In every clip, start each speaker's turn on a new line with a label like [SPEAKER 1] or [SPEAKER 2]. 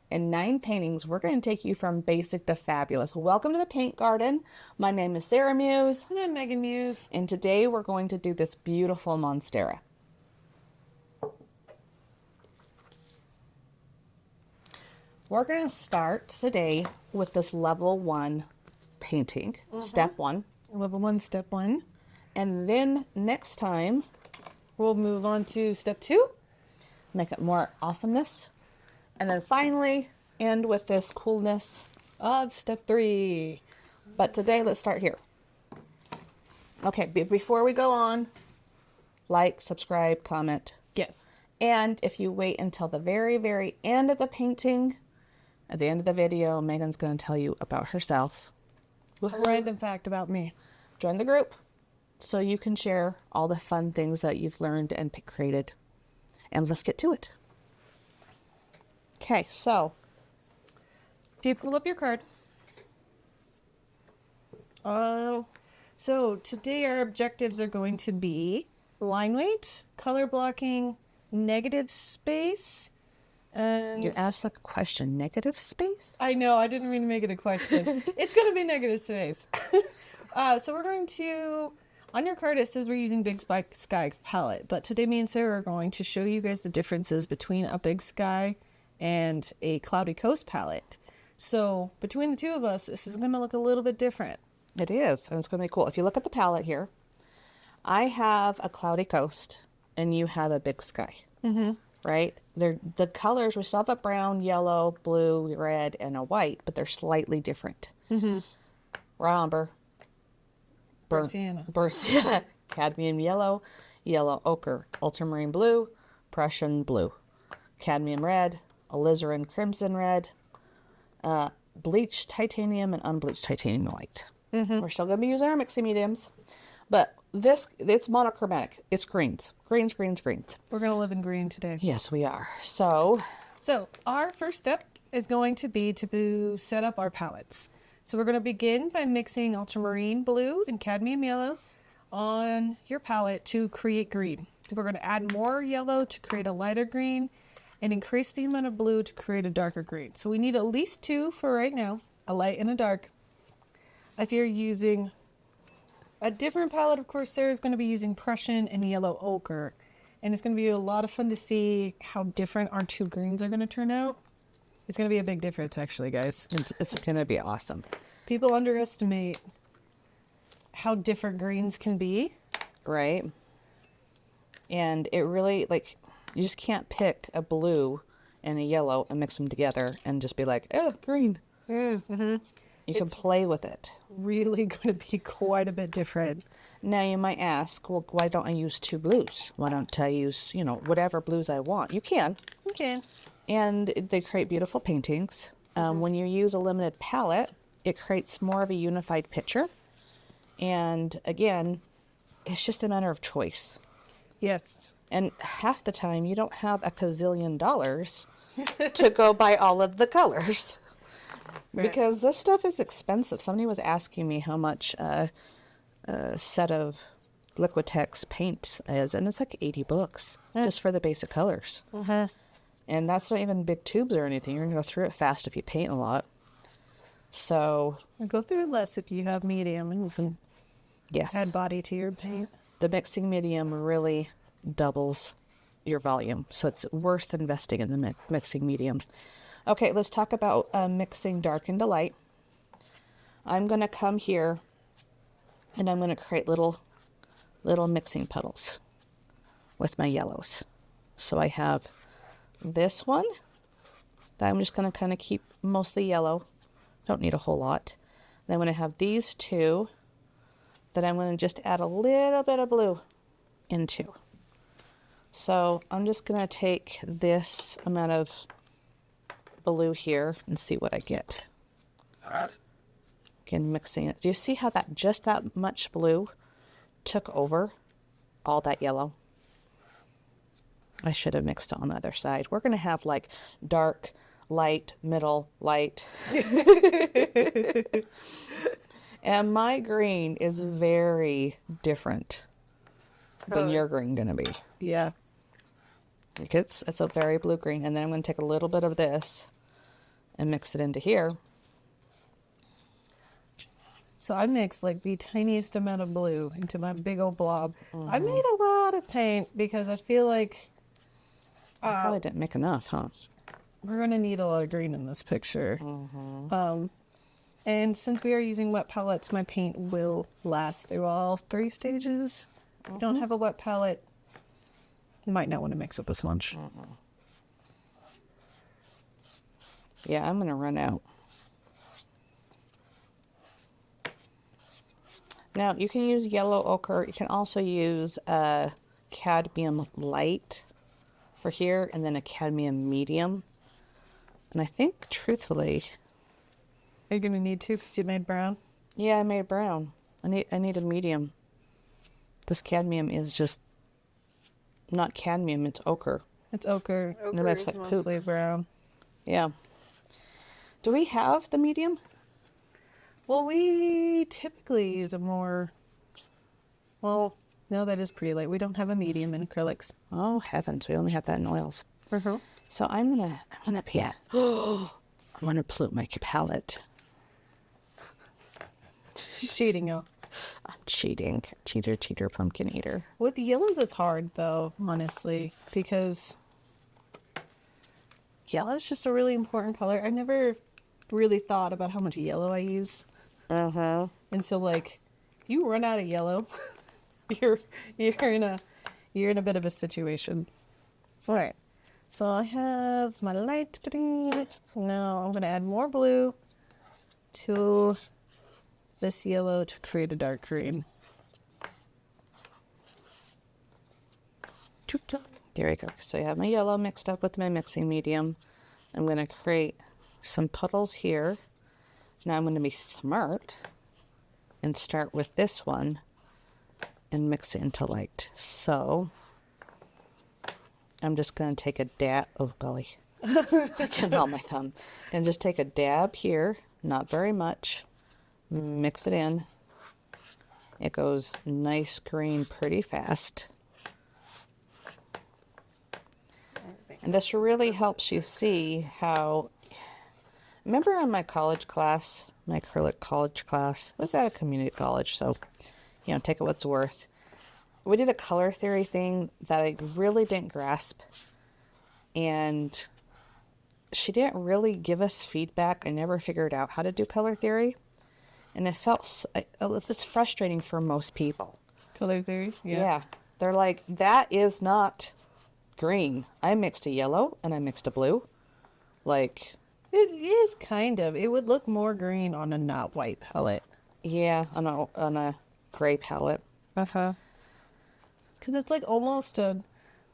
[SPEAKER 1] In 9 paintings, we're going to take you from basic to fabulous. Welcome to the Paint Garden. My name is Sarah Muse.
[SPEAKER 2] And I'm Megan Muse.
[SPEAKER 1] And today we're going to do this beautiful Monstera. We're going to start today with this level 1 painting, step 1.
[SPEAKER 2] Level 1, step 1.
[SPEAKER 1] And then next time,
[SPEAKER 2] We'll move on to step 2.
[SPEAKER 1] make it more awesomeness. And then finally, end with this coolness.
[SPEAKER 2] Of step 3.
[SPEAKER 1] But today, let's start here. Okay, before we go on, like, subscribe, comment.
[SPEAKER 2] Yes.
[SPEAKER 1] And if you wait until the very, very end of the painting, at the end of the video, Megan's going to tell you about herself.
[SPEAKER 2] A random fact about me.
[SPEAKER 1] Join the group so you can share all the fun things that you've learned and created. And let's get to it. Okay, so
[SPEAKER 2] Do you pull up your card? So today our objectives are going to be line weight, color blocking, negative space, and...
[SPEAKER 1] you asked like a question, negative space?
[SPEAKER 2] I know, I didn't mean to make it a question. It's going to be negative space. So we're going to... On your card, it says we're using Big Sky palette, but today me and Sarah are going to show you guys the differences between a Big Sky and a Cloudy Coast palette. So between the two of us, this is going to look a little bit different.
[SPEAKER 1] It is, and it's going to be cool. If you look at the palette here, I have a Cloudy Coast, and you have a Big Sky. Mm-hmm. Right? The colors, we still have a brown, yellow, blue, red, and a white, but they're slightly different. Mm-hmm. Raw umber. Burnt sienna, cadmium yellow, yellow ochre, ultramarine blue, Prussian blue, cadmium red, alizarin crimson red, bleached titanium, and unbleached titanium white. Mm-hmm. We're still going to be using our mixing mediums, but it's monochromatic. It's greens. Greens.
[SPEAKER 2] We're going to live in green today.
[SPEAKER 1] Yes, we are. So
[SPEAKER 2] our first step is going to be to set up our palettes. So we're going to begin by mixing ultramarine blue and cadmium yellow on your palette to create green. We're going to add more yellow to create a lighter green and increase the amount of blue to create a darker green. So we need at least 2 for right now, a light and a dark. If you're using a different palette, of course, Sarah's going to be using Prussian and yellow ochre. And it's going to be a lot of fun to see how different our 2 greens are going to turn out. It's going to be a big difference, actually, guys.
[SPEAKER 1] it's going to be awesome.
[SPEAKER 2] People underestimate how different greens can be.
[SPEAKER 1] Right? And it really, like, you just can't pick a blue and a yellow and mix them together and just be like, oh, green.
[SPEAKER 2] Mm-hmm.
[SPEAKER 1] You can play with it.
[SPEAKER 2] Really going to be quite a bit different.
[SPEAKER 1] Now you might ask, well, why don't I use 2 blues? Why don't I use, whatever blues I want? You can.
[SPEAKER 2] You can.
[SPEAKER 1] And they create beautiful paintings. When you use a limited palette, it creates more of a unified picture. And again, it's just a matter of choice.
[SPEAKER 2] Yes.
[SPEAKER 1] And half the time, you don't have a gazillion dollars to go buy all of the colors. Right. Because this stuff is expensive. Somebody was asking me how much a set of Liquitex paint is, and it's like $80 just for the basic colors.
[SPEAKER 2] Uh-huh.
[SPEAKER 1] And that's not even big tubes or anything. You're going to go through it fast if you paint a lot. So...
[SPEAKER 2] go through it less if you have medium and you can add body to your paint.
[SPEAKER 1] The mixing medium really doubles your volume. So it's worth investing in the mixing medium. Okay, let's talk about mixing dark into light. I'm going to come here and I'm going to create little mixing puddles with my yellows. So I have this one that I'm just going to kind of keep mostly yellow. Don't need a whole lot. Then I'm going to have these 2 that I'm going to just add a little bit of blue into. So I'm just going to take this amount of blue here and see what I get. Again, mixing it. Do you see how just that much blue took over all that yellow? I should have mixed it on the other side. We're going to have like dark, light, middle, light. And my green is very different than your green going to be.
[SPEAKER 2] Yeah.
[SPEAKER 1] It's a very blue green. And then I'm going to take a little bit of this and mix it into here.
[SPEAKER 2] So I mixed like the tiniest amount of blue into my big old blob. I made a lot of paint because I feel like
[SPEAKER 1] I probably didn't make enough, huh?
[SPEAKER 2] we're going to need a lot of green in this picture. And since we are using wet palettes, my paint will last through all 3 stages. If you don't have a wet palette, you might not want to mix up as much.
[SPEAKER 1] Yeah, I'm going to run out. Now, you can use yellow ochre. You can also use a cadmium light for here, and then a cadmium medium. And I think, truthfully,
[SPEAKER 2] Are you going to need 2 because you made brown?
[SPEAKER 1] yeah, I made brown. I need a medium. This cadmium is just not cadmium, it's ochre.
[SPEAKER 2] It's ochre.
[SPEAKER 1] And it makes like poop.
[SPEAKER 2] Mostly brown.
[SPEAKER 1] Yeah. Do we have the medium?
[SPEAKER 2] Well, we typically use a more... Well, no, that is pretty light. We don't have a medium in acrylics.
[SPEAKER 1] Oh heavens, we only have that in oils.
[SPEAKER 2] Uh-huh.
[SPEAKER 1] So I'm gonna I'm gonna pollute my palette.
[SPEAKER 2] She's cheating, y'all.
[SPEAKER 1] I'm cheating. Cheater, pumpkin eater.
[SPEAKER 2] With the yellows, it's hard, though, honestly, because yellow is just a really important color. I never really thought about how much yellow I use until, like, you run out of yellow, you're in a bit of a situation. All right, so I have my light green. Now I'm gonna add more blue to this yellow to create a dark green.
[SPEAKER 1] There we go. So I have my yellow mixed up with my mixing medium. I'm going to create some puddles here. Now I'm going to be smart and start with this one and mix it into light. So I'm just going to take a dab. Oh, golly. Getting on my thumb. And just take a dab here, not very much. Mix it in. It goes nice green pretty fast. And this really helps you see how, remember in my college class, my acrylic college class, it was at a community college, so, you know, take it what's worth. We did a color theory thing that I really didn't grasp, and she didn't really give us feedback. I never figured out how to do color theory, and it felt, it's frustrating for most people.
[SPEAKER 2] Color theory?
[SPEAKER 1] Yeah. They're like, that is not green. I mixed a yellow and I mixed a blue. Like,
[SPEAKER 2] It is kind of. It would look more green on a not white palette.
[SPEAKER 1] yeah, on a gray palette.
[SPEAKER 2] Uh-huh. Because it's like almost a,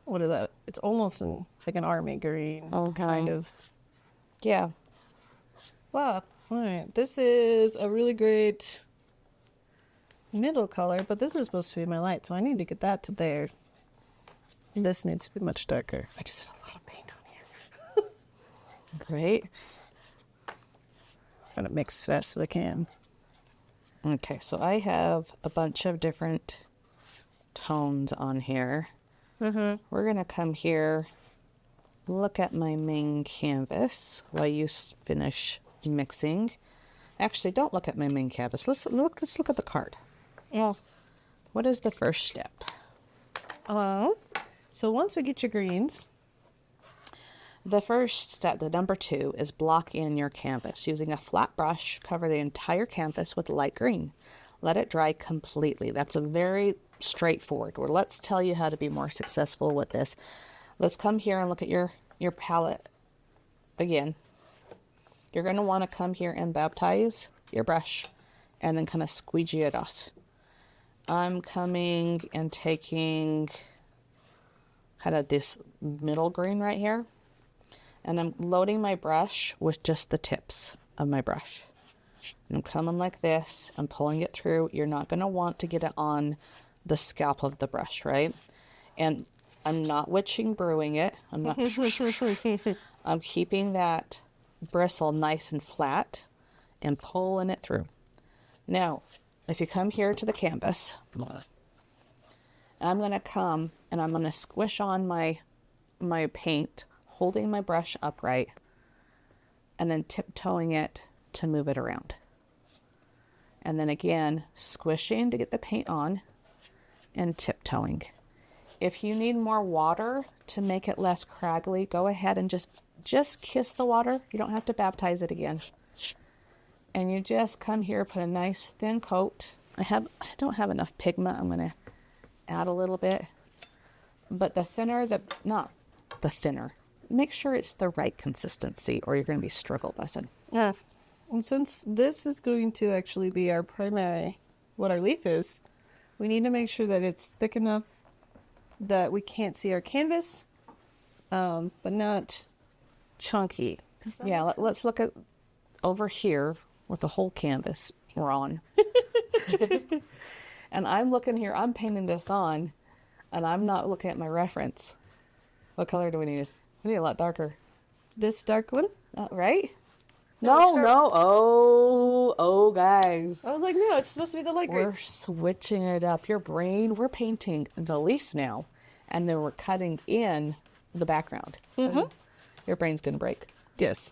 [SPEAKER 2] what is that? It's almost like an army green, kind of.
[SPEAKER 1] Yeah.
[SPEAKER 2] Wow. All right. This is a really great middle color, but this is supposed to be my light, so I need to get that to there. This needs to be much darker. I just had a lot of paint on here.
[SPEAKER 1] Great.
[SPEAKER 2] Trying to mix as fast as I can.
[SPEAKER 1] Okay, so I have a bunch of different tones on here. We're going to come here, look at my main canvas while you finish mixing. Actually, don't look at my main canvas. Let's look at the card.
[SPEAKER 2] Yeah.
[SPEAKER 1] What is the first step?
[SPEAKER 2] So once we get your greens,
[SPEAKER 1] The first step, the number 2, is block in your canvas. Using a flat brush, cover the entire canvas with light green. Let it dry completely. That's a very straightforward. Or let's tell you how to be more successful with this. Let's come here and look at your palette again. You're going to want to come here and baptize your brush and then kind of squeegee it off. I'm coming and taking kind of this middle green right here. And I'm loading my brush with just the tips of my brush. And I'm coming like this. I'm pulling it through. You're not going to want to get it on the scalp of the brush, right? And I'm not witching brewing it. I'm not. I'm keeping that bristle nice and flat and pulling it through. Now, if you come here to the canvas, I'm going to come and I'm going to squish on my paint, holding my brush upright, and then tiptoeing it to move it around. And then again, squishing to get the paint on and tiptoeing. If you need more water to make it less craggly, go ahead and just kiss the water. You don't have to baptize it again. And you just come here, put a nice thin coat. I don't have enough pigment. I'm going to add a little bit. But the thinner, not the thinner. Make sure it's the right consistency or you're going to be struggle bussing.
[SPEAKER 2] Yeah. And since this is going to actually be our primary, what our leaf is, we need to make sure that it's thick enough that we can't see our canvas, but not chunky.
[SPEAKER 1] Yeah, let's look at over here with the whole canvas we're on. And I'm looking here, I'm painting this on, and I'm not looking at my reference. What color do we need? We need a lot darker.
[SPEAKER 2] This dark one?
[SPEAKER 1] Right? No. Oh, guys.
[SPEAKER 2] I was like, no, it's supposed to be the light green.
[SPEAKER 1] We're switching it up. Your brain, we're painting the leaf now, and then we're cutting in the background.
[SPEAKER 2] Mm-hmm.
[SPEAKER 1] Your brain's going to break.
[SPEAKER 2] Yes.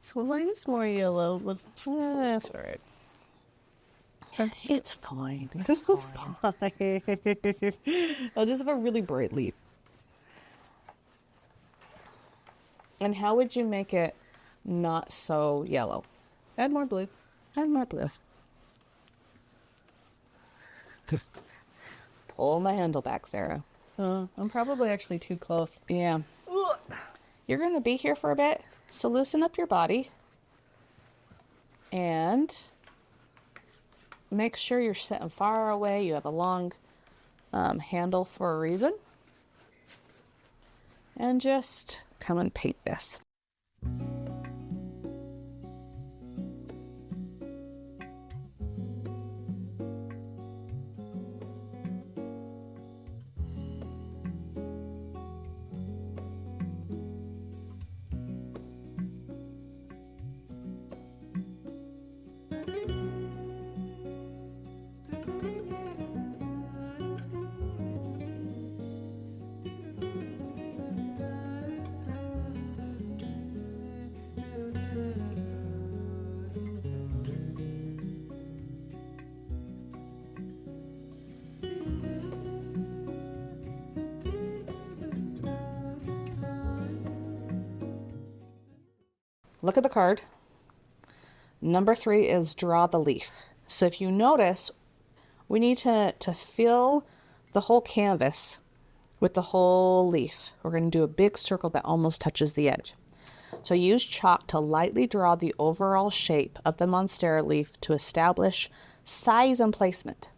[SPEAKER 2] So we'll use more yellow, but that's all right.
[SPEAKER 1] It's fine. It's fine.
[SPEAKER 2] I'll just have a really bright leaf.
[SPEAKER 1] And how would you make it not so yellow?
[SPEAKER 2] Add more blue.
[SPEAKER 1] Add more blue. Pull my handle back, Sarah.
[SPEAKER 2] I'm probably actually too close.
[SPEAKER 1] Yeah. You're going to be here for a bit, so loosen up your body. And make sure you're sitting far away. You have a long handle for a reason. And just come and paint this. Look at the card. Number 3 is draw the leaf. So if you notice, we need to fill the whole canvas with the whole leaf. We're going to do a big circle that almost touches the edge. So use chalk to lightly draw the overall shape of the Monstera leaf to establish size and placement.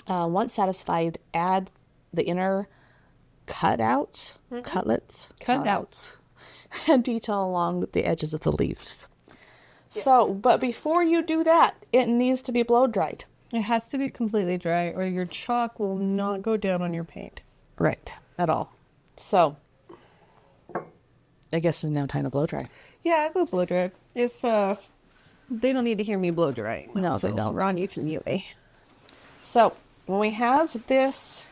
[SPEAKER 1] Once satisfied, add the inner cutouts, and detail along the edges of the leaves. Yes. So, but before you do that, it needs to be blow dried.
[SPEAKER 2] It has to be completely dry or your chalk will not go down on your paint.
[SPEAKER 1] Right, at all. So, I guess it's now time to blow dry.
[SPEAKER 2] Yeah, I go blow dry. If they don't need to hear me blow dry.
[SPEAKER 1] No, they don't.
[SPEAKER 2] Ron, you can mute me.
[SPEAKER 1] So, when we have this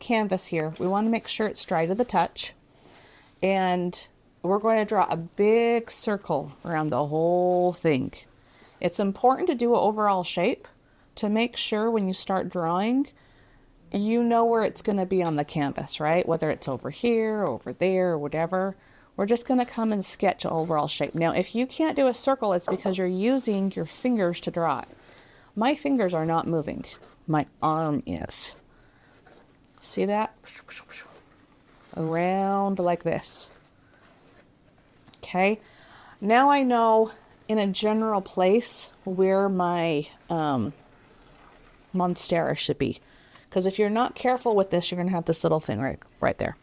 [SPEAKER 1] canvas here, we want to make sure it's dry to the touch. And we're going to draw a big circle around the whole thing. It's important to do an overall shape to make sure when you start drawing, you know where it's going to be on the canvas, right? Whether it's over here, over there, or whatever. We're just going to come and sketch an overall shape. Now, if you can't do a circle, it's because you're using your fingers to draw it. My fingers are not moving. My arm is. See that? Around like this. Okay, now I know in a general place where my Monstera should be. Because if you're not careful with this, you're going to have this little thing right there.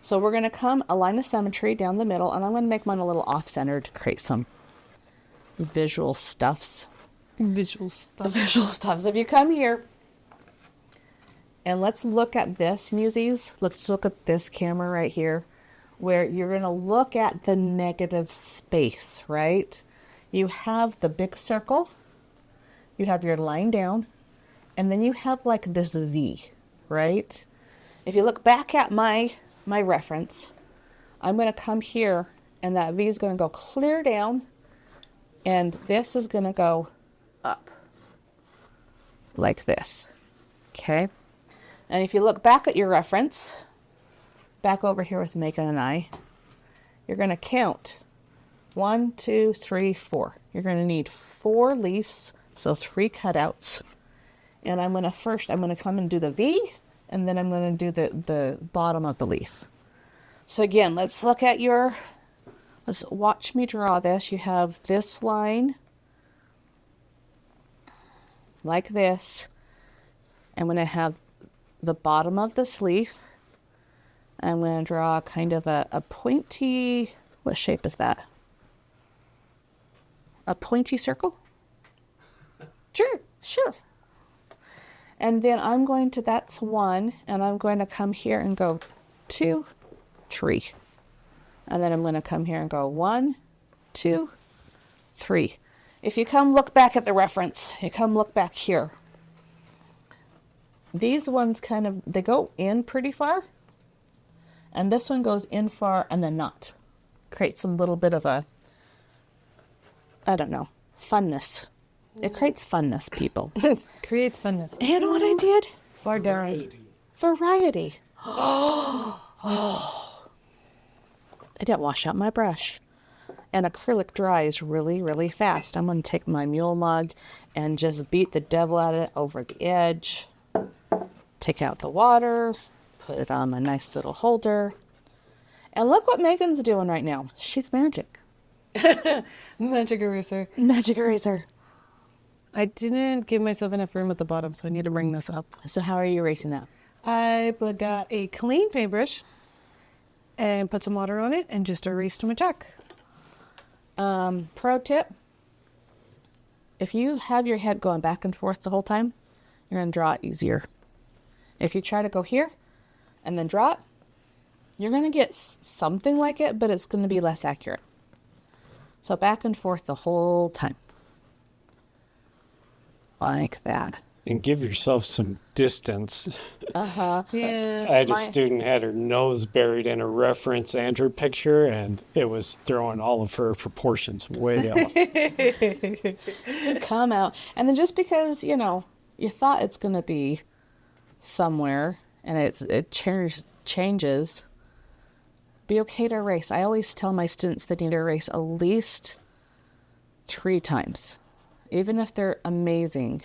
[SPEAKER 1] So we're going to come a line of symmetry down the middle, and I'm going to make mine a little off-center to create some visual stuffs.
[SPEAKER 2] Visual stuffs.
[SPEAKER 1] If you come here, and let's look at this, Musies. Let's look at this camera right here, where you're going to look at the negative space, right? You have the big circle, you have your line down, and then you have like this V, right? If you look back at my reference, I'm going to come here And that V is going to go clear down, and this is going to go up like this. Okay. And if you look back at your reference, back over here with Megan and I, you're going to count 1, 2, 3, 4. You're going to need 4 leaves, so 3 cutouts. And I'm going to come and do the V, and then I'm going to do the bottom of the leaf. So again, let's watch me draw this. You have this line like this. I'm going to have the bottom of this leaf. I'm going to draw kind of a pointy, what shape is that? A pointy circle? Sure. And then that's 1, and I'm going to come here and go 2, 3. And then I'm going to come here and go 1, 2, 3. If you come look back at the reference, you come look back here. These ones they go in pretty far. And this one goes in far and then not. Creates a little bit of a, I don't know, funness. It creates funness, people.
[SPEAKER 2] Creates funness.
[SPEAKER 1] And you know what I did?
[SPEAKER 2] Far down.
[SPEAKER 1] Variety. I didn't wash out my brush. And acrylic dries really, really fast. I'm going to take my mule mug and just beat the devil out of it over the edge. Take out the water. Put it on my nice little holder. And look what Megan's doing right now. She's magic.
[SPEAKER 2] Magic eraser.
[SPEAKER 1] Magic eraser.
[SPEAKER 2] I didn't give myself enough room at the bottom, so I need to bring this up.
[SPEAKER 1] So how are you erasing that?
[SPEAKER 2] I got a clean paintbrush and put some water on it and just erased my chalk.
[SPEAKER 1] Pro tip. If you have your head going back and forth the whole time, you're going to draw it easier. If you try to go here and then draw it, you're going to get something like it, but it's going to be less accurate. So back and forth the whole time. Like that.
[SPEAKER 3] And give yourself some distance.
[SPEAKER 1] Uh-huh.
[SPEAKER 2] Yeah.
[SPEAKER 3] I had a student had her nose buried in a reference and her picture, and it was throwing all of her proportions way off.
[SPEAKER 1] Come out. And then just because, you thought it's going to be somewhere and it changes, be okay to erase. I always tell my students they need to erase at least 3 times. Even if they're amazing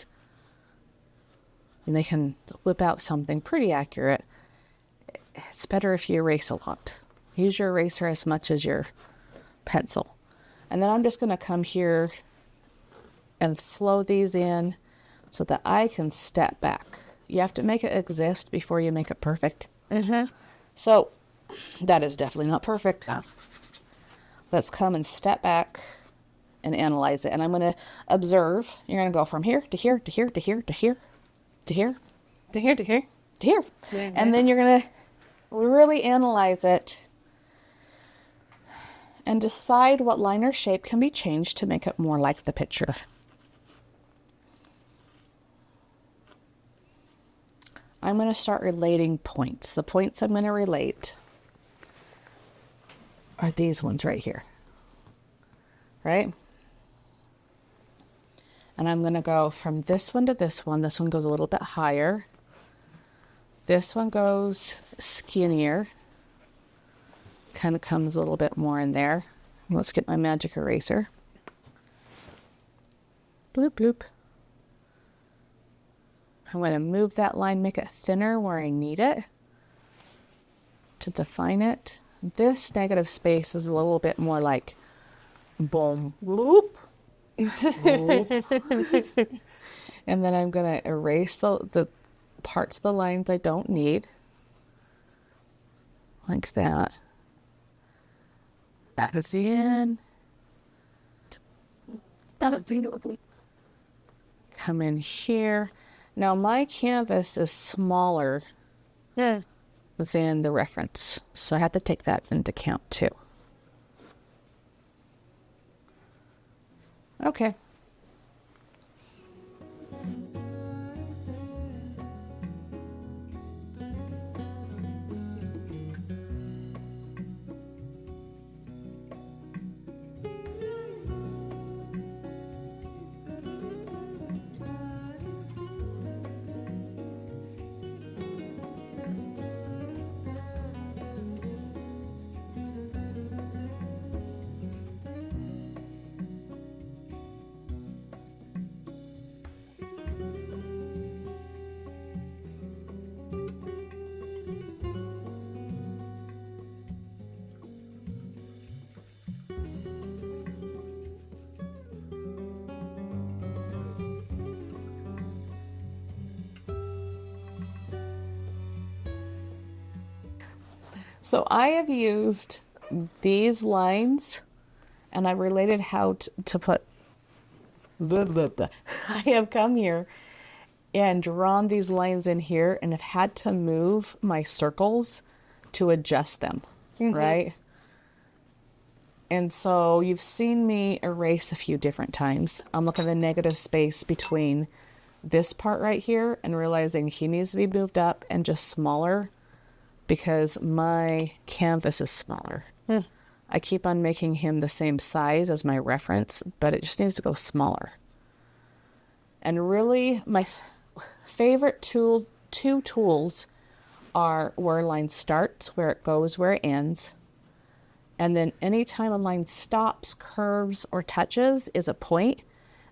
[SPEAKER 1] and they can whip out something pretty accurate, it's better if you erase a lot. Use your eraser as much as your pencil. And then I'm just going to come here and flow these in so that I can step back. You have to make it exist before you make it perfect.
[SPEAKER 2] Mm-hmm.
[SPEAKER 1] So that is definitely not perfect. Let's come and step back and analyze it. And I'm going to observe. You're going to go from here to here to here to here to here to here
[SPEAKER 2] To here, to here.
[SPEAKER 1] to here.
[SPEAKER 2] Yeah.
[SPEAKER 1] And then you're going to really analyze it and decide what line or shape can be changed to make it more like the picture. I'm going to start relating points. The points I'm going to relate are these ones right here. Right? And I'm going to go from this one to this one. This one goes a little bit higher. This one goes skinnier. Kind of comes a little bit more in there. Let's get my magic eraser. Bloop, bloop. I'm going to move that line, make it thinner where I need it to define it. This negative space is a little bit more like boom, whoop. And then I'm going to erase the parts of the lines I don't need. Like that. Back at the end. Come in here. Now my canvas is smaller than the reference, so I have to take that into account too. Okay. So I have used these lines, and I've related how to put, I have come here and drawn these lines in here and have had to move my circles to adjust them, right? And so you've seen me erase a few different times. I'm looking at the negative space between this part right here and realizing he needs to be moved up and just smaller because my canvas is smaller. I keep on making him the same size as my reference, but it just needs to go smaller. And really, my favorite two tools are where a line starts, where it goes, where it ends. And then anytime a line stops, curves, or touches is a point,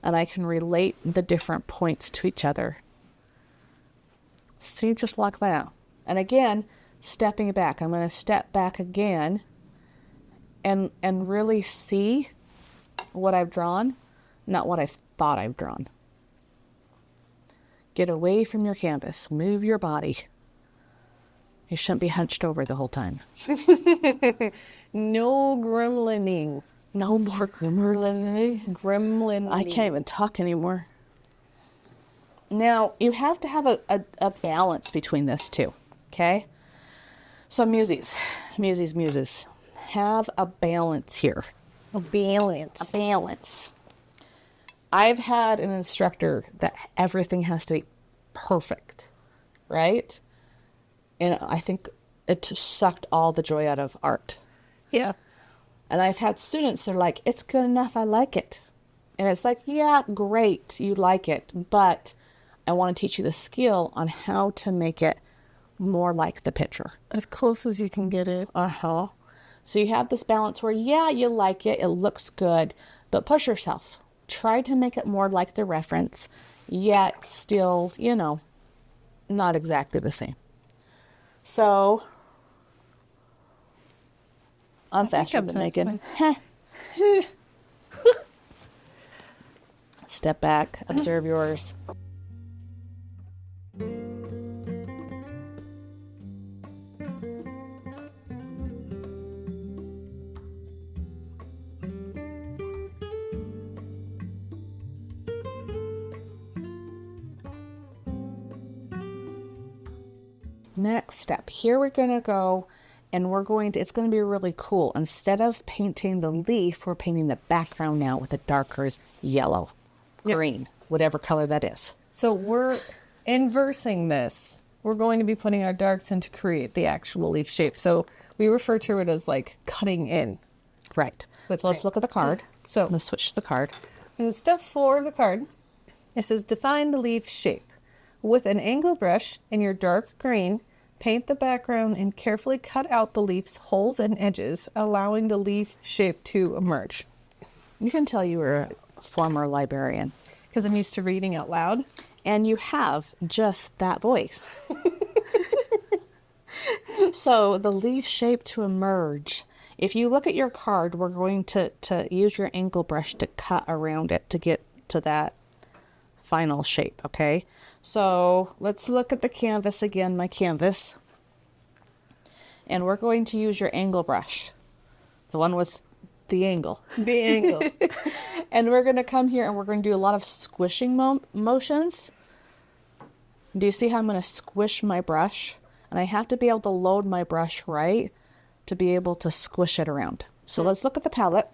[SPEAKER 1] and I can relate the different points to each other. See, just like that. And again, stepping back. I'm going to step back again and really see what I've drawn, not what I thought I've drawn. Get away from your canvas. Move your body. You shouldn't be hunched over the whole time.
[SPEAKER 2] No gremlining.
[SPEAKER 1] No more gremlining.
[SPEAKER 2] Gremlin.
[SPEAKER 1] I can't even talk anymore. Now, you have to have a balance between this two, okay? So muses. Have a balance here.
[SPEAKER 2] A balance.
[SPEAKER 1] A balance. I've had an instructor that everything has to be perfect, right? And I think it sucked all the joy out of art.
[SPEAKER 2] Yeah.
[SPEAKER 1] And I've had students that are like, it's good enough, I like it. And it's like, yeah, great, you like it, but I want to teach you the skill on how to make it more like the picture.
[SPEAKER 2] As close as you can get it.
[SPEAKER 1] Uh-huh. So you have this balance where, yeah, you like it, it looks good, but push yourself. Try to make it more like the reference, yet still, you know, not exactly the same. So I'm faster than making. Step back, observe yours. Next step, here we're going to go and it's going to be really cool. Instead of painting the leaf, we're painting the background now with a darker yellow, green, whatever color that is.
[SPEAKER 2] So we're inversing this. We're going to be putting our darks in to create the actual leaf shape. So we refer to it as like cutting in.
[SPEAKER 1] Right. So let's look at the card.
[SPEAKER 2] So
[SPEAKER 1] let's switch to the card.
[SPEAKER 2] in step 4 of the card, it says define the leaf shape. With an angle brush in your dark green, paint the background and carefully cut out the leaf's holes and edges, allowing the leaf shape to emerge.
[SPEAKER 1] You can tell you were a former librarian.
[SPEAKER 2] Because I'm used to reading out loud.
[SPEAKER 1] And you have just that voice. So the leaf shape to emerge. If you look at your card, we're going to use your angle brush to cut around it to get to that final shape, okay? So let's look at the canvas again, my canvas. And we're going to use your angle brush. The one with the angle.
[SPEAKER 2] The angle.
[SPEAKER 1] And we're going to come here and we're going to do a lot of squishing motions. Do you see how I'm going to squish my brush? And I have to be able to load my brush right to be able to squish it around. So let's look at the palette.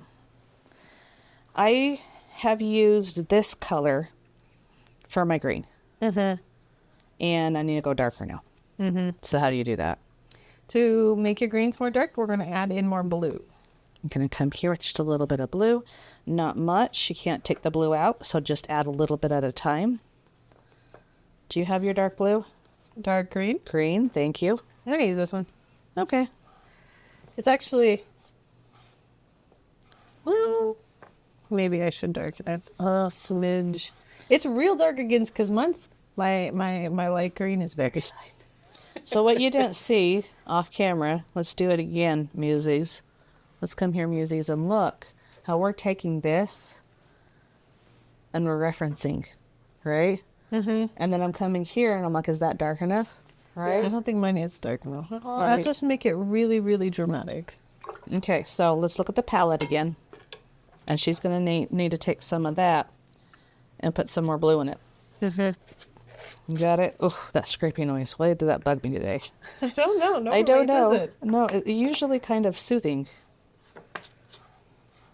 [SPEAKER 1] I have used this color for my green.
[SPEAKER 2] Mm-hmm.
[SPEAKER 1] And I need to go darker now.
[SPEAKER 2] Mm-hmm.
[SPEAKER 1] So how do you do that?
[SPEAKER 2] To make your greens more dark, we're going to add in more blue.
[SPEAKER 1] I'm going to come here with just a little bit of blue. Not much. You can't take the blue out, so just add a little bit at a time. Do you have your dark blue?
[SPEAKER 2] Dark green.
[SPEAKER 1] Green, thank you.
[SPEAKER 2] I'm going to use this one.
[SPEAKER 1] Okay.
[SPEAKER 2] It's actually... Well, maybe I should darken it a smidge. It's real dark against because mine's my light green is very light.
[SPEAKER 1] So what you didn't see off camera, let's do it again, Muses. Let's come here, Muses, and look how we're taking this and we're referencing, right?
[SPEAKER 2] Mm-hmm.
[SPEAKER 1] And then I'm coming here and I'm like, is that dark enough? right?
[SPEAKER 2] I don't think mine is dark enough. I'll
[SPEAKER 1] Right.
[SPEAKER 2] just make it really, really dramatic.
[SPEAKER 1] Okay, so let's look at the palette again. And she's going to need to take some of that and put some more blue in it. You got it? Oh, that scraping noise. Why did that bug me today?
[SPEAKER 2] I don't know. No,
[SPEAKER 1] I don't know.
[SPEAKER 2] Does it?
[SPEAKER 1] No, it's usually kind of soothing.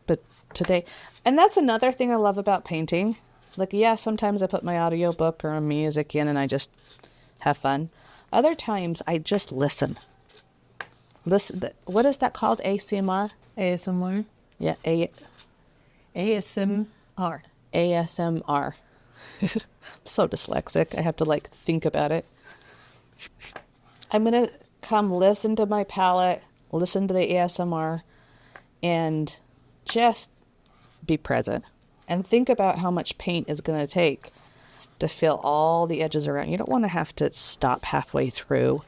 [SPEAKER 1] But today, and that's another thing I love about painting. Like, yeah, sometimes I put my audiobook or music in and I just have fun. Other times I just listen. Listen. What is that called? ASMR?
[SPEAKER 2] ASMR.
[SPEAKER 1] Yeah,
[SPEAKER 2] ASMR.
[SPEAKER 1] ASMR. I'm so dyslexic. I have to like think about it. I'm going to come listen to my palette, listen to the ASMR, and just be present. And think about how much paint is going to take to fill all the edges around. You don't want to have to stop halfway through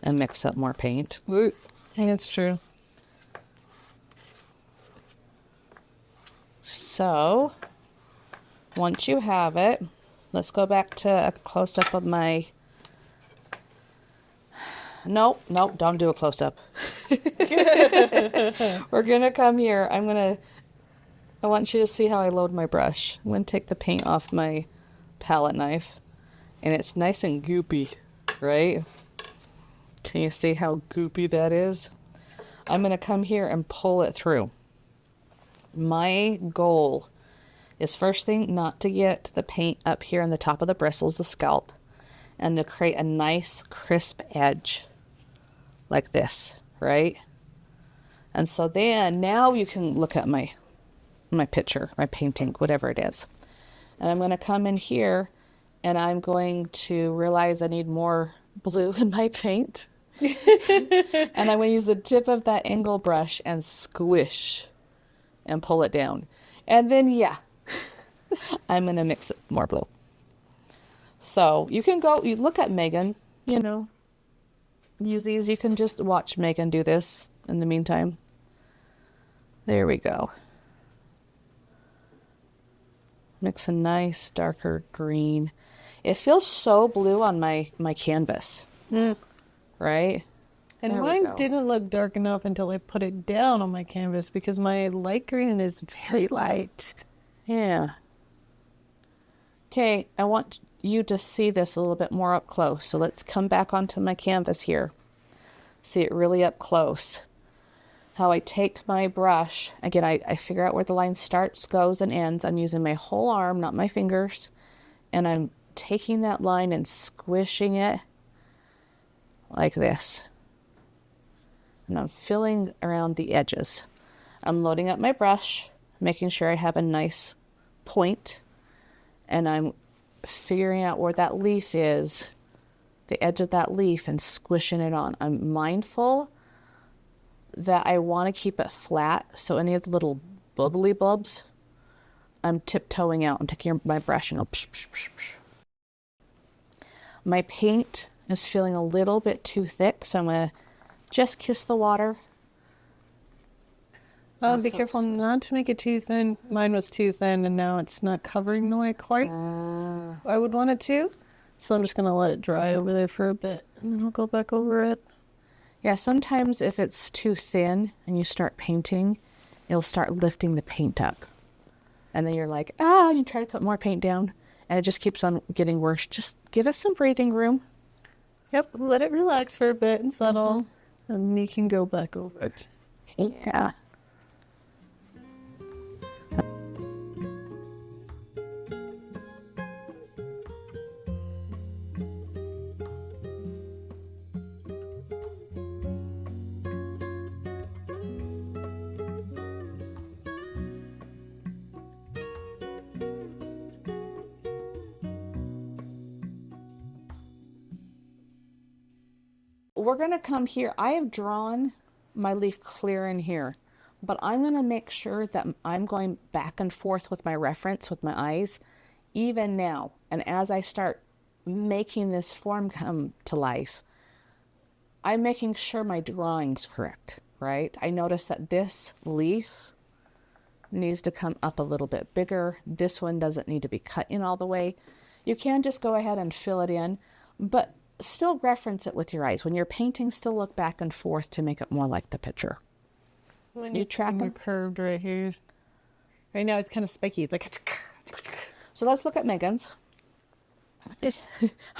[SPEAKER 1] and mix up more paint.
[SPEAKER 2] I think it's true.
[SPEAKER 1] So, once you have it, let's go back to a close-up of my... Nope, don't do a close-up. We're going to come here. I want you to see how I load my brush. I'm going to take the paint off my palette knife. And it's nice and goopy, right? Can you see how goopy that is? I'm going to come here and pull it through. My goal is, first thing, not to get the paint up here on the top of the bristles, the scalp, and to create a nice crisp edge like this, right? And so then now you can look at my picture, my painting, whatever it is. And I'm going to come in here and I'm going to realize I need more blue in my paint. And I'm going to use the tip of that angle brush and squish and pull it down. And then, yeah, I'm going to mix it more blue. So you can go, you look at Megan, use these. You can just watch Megan do this in the meantime. There we go. Mix a nice darker green. It feels so blue on my canvas. Right?
[SPEAKER 2] And
[SPEAKER 1] There we
[SPEAKER 2] mine
[SPEAKER 1] go.
[SPEAKER 2] didn't look dark enough until I put it down on my canvas because my light green is very light.
[SPEAKER 1] Yeah. Okay, I want you to see this a little bit more up close. So let's come back onto my canvas here. See it really up close. How I take my brush. Again, I figure out where the line starts, goes, and ends. I'm using my whole arm, not my fingers. And I'm taking that line and squishing it like this. And I'm filling around the edges. I'm loading up my brush, making sure I have a nice point, and I'm figuring out where that leaf is, the edge of that leaf, and squishing it on. I'm mindful that I want to keep it flat, so any of the little bubbly blobs, I'm tiptoeing out. I'm taking my brush and I'll psh, psh, psh, psh. My paint is feeling a little bit too thick, so I'm going to just kiss the water.
[SPEAKER 2] Be careful not to make it too thin. Mine was too thin and now it's not covering the white quite. I would want it to. So I'm just going to let it dry over there for a bit and then I'll go back over it.
[SPEAKER 1] Yeah, sometimes if it's too thin and you start painting, it'll start lifting the paint up. And then you're like, and you try to put more paint down and it just keeps on getting worse. Just give it some breathing room.
[SPEAKER 2] Yep, let it relax for a bit and settle. And you can go back over it.
[SPEAKER 1] Yeah. We're going to come here. I have drawn my leaf clear in here, but I'm going to make sure that I'm going back and forth with my reference, with my eyes, even now. And as I start making this form come to life, I'm making sure my drawing's correct, right? I notice that this leaf needs to come up a little bit bigger. This one doesn't need to be cut in all the way. You can just go ahead and fill it in, but still reference it with your eyes. When you're painting, still look back and forth to make it more like the picture. You tracking?
[SPEAKER 2] Curved right here. Right now it's kind of spiky. It's like.
[SPEAKER 1] So let's look at Megan's.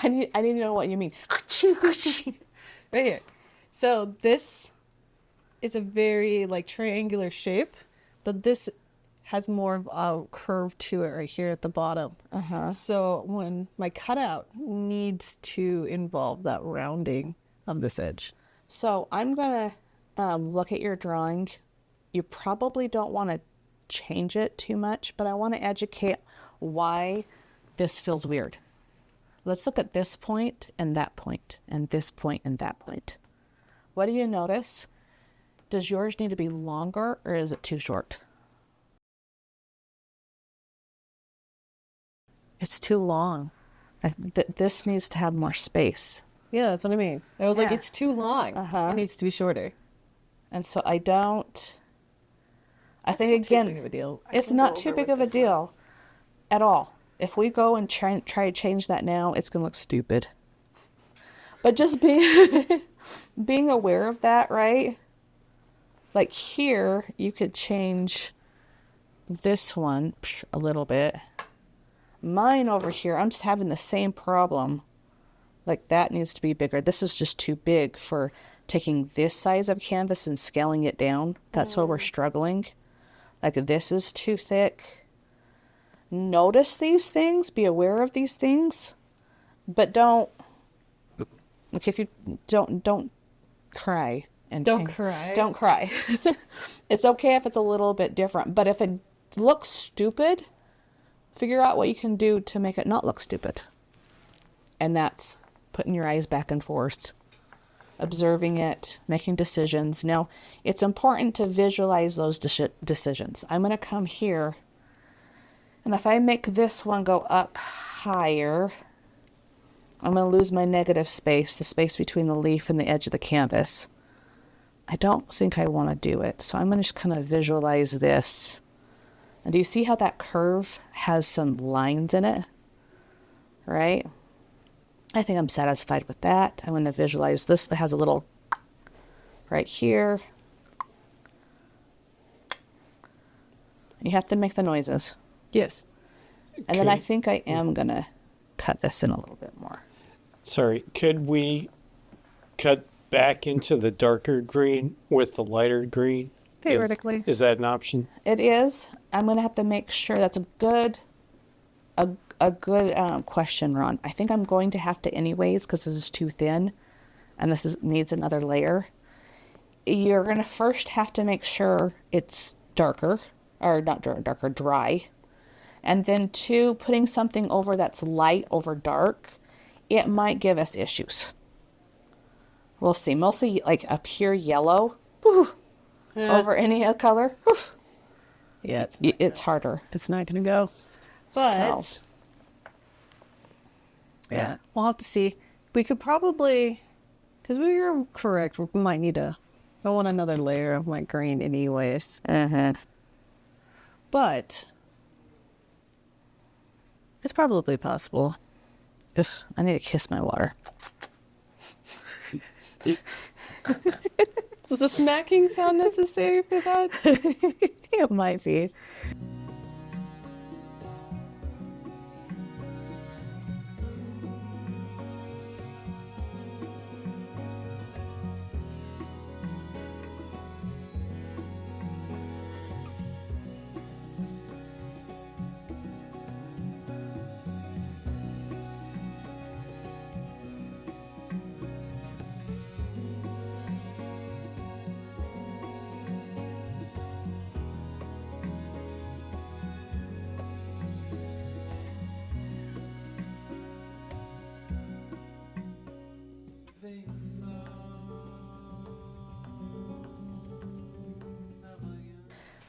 [SPEAKER 1] I need to know what you mean.
[SPEAKER 2] Right here. So this is a very like triangular shape, but this has more of a curve to it right here at the bottom. So when my cutout needs to involve that rounding of this edge.
[SPEAKER 1] So I'm going to look at your drawing. You probably don't want to change it too much, but I want to educate why this feels weird. Let's look at this point and that point and this point and that point. What do you notice? Does yours need to be longer or is it too short? It's too long. This needs to have more space.
[SPEAKER 2] Yeah, that's what I mean. I was like,
[SPEAKER 1] Yeah.
[SPEAKER 2] it's too long. It needs to be shorter.
[SPEAKER 1] And so I think
[SPEAKER 2] Not too
[SPEAKER 1] again,
[SPEAKER 2] big of a deal. I
[SPEAKER 1] it's
[SPEAKER 2] can
[SPEAKER 1] not
[SPEAKER 2] go
[SPEAKER 1] too
[SPEAKER 2] over
[SPEAKER 1] big
[SPEAKER 2] with
[SPEAKER 1] of a
[SPEAKER 2] this one.
[SPEAKER 1] deal at all. If we go and try to change that now, it's going to look stupid. But just being aware of that, right? Like here, you could change this one a little bit. Mine over here, I'm just having the same problem. Like that needs to be bigger. This is just too big for taking this size of canvas and scaling it down. That's where we're struggling. Like this is too thick. Notice these things, be aware of these things, but don't, like if you don't cry and
[SPEAKER 2] Don't
[SPEAKER 1] change.
[SPEAKER 2] cry.
[SPEAKER 1] Don't cry. It's okay if it's a little bit different, but if it looks stupid, figure out what you can do to make it not look stupid. And that's putting your eyes back and forth, observing it, making decisions. Now, it's important to visualize those decisions. I'm going to come here, and if I make this one go up higher, I'm going to lose my negative space, the space between the leaf and the edge of the canvas. I don't think I want to do it, so I'm going to just kind of visualize this. And do you see how that curve has some lines in it? Right? I think I'm satisfied with that. I'm going to visualize this. It has a little right here. You have to make the noises.
[SPEAKER 2] Yes.
[SPEAKER 1] And then I think I am going to cut this in a little bit more.
[SPEAKER 3] Sorry, could we cut back into the darker green with the lighter green?
[SPEAKER 2] Theoretically.
[SPEAKER 3] Is that an option?
[SPEAKER 1] It is. I'm going to have to make sure that's a good question, Ron. I think I'm going to have to anyways because this is too thin and needs another layer. You're going to first have to make sure it's darker, or not darker, dry. And then two, putting something over that's light over dark, it might give us issues. We'll see. Mostly like a pure yellow over any other color.
[SPEAKER 2] Yeah,
[SPEAKER 1] It's harder.
[SPEAKER 2] it's not going to go. But,
[SPEAKER 1] So,
[SPEAKER 2] yeah, we'll have to see. We could probably, because we were correct, we might need to go on another layer of my green anyways. But, it's probably possible.
[SPEAKER 1] Ugh, I need to kiss my water.
[SPEAKER 2] Is the smacking sound necessary for that?
[SPEAKER 1] It might be.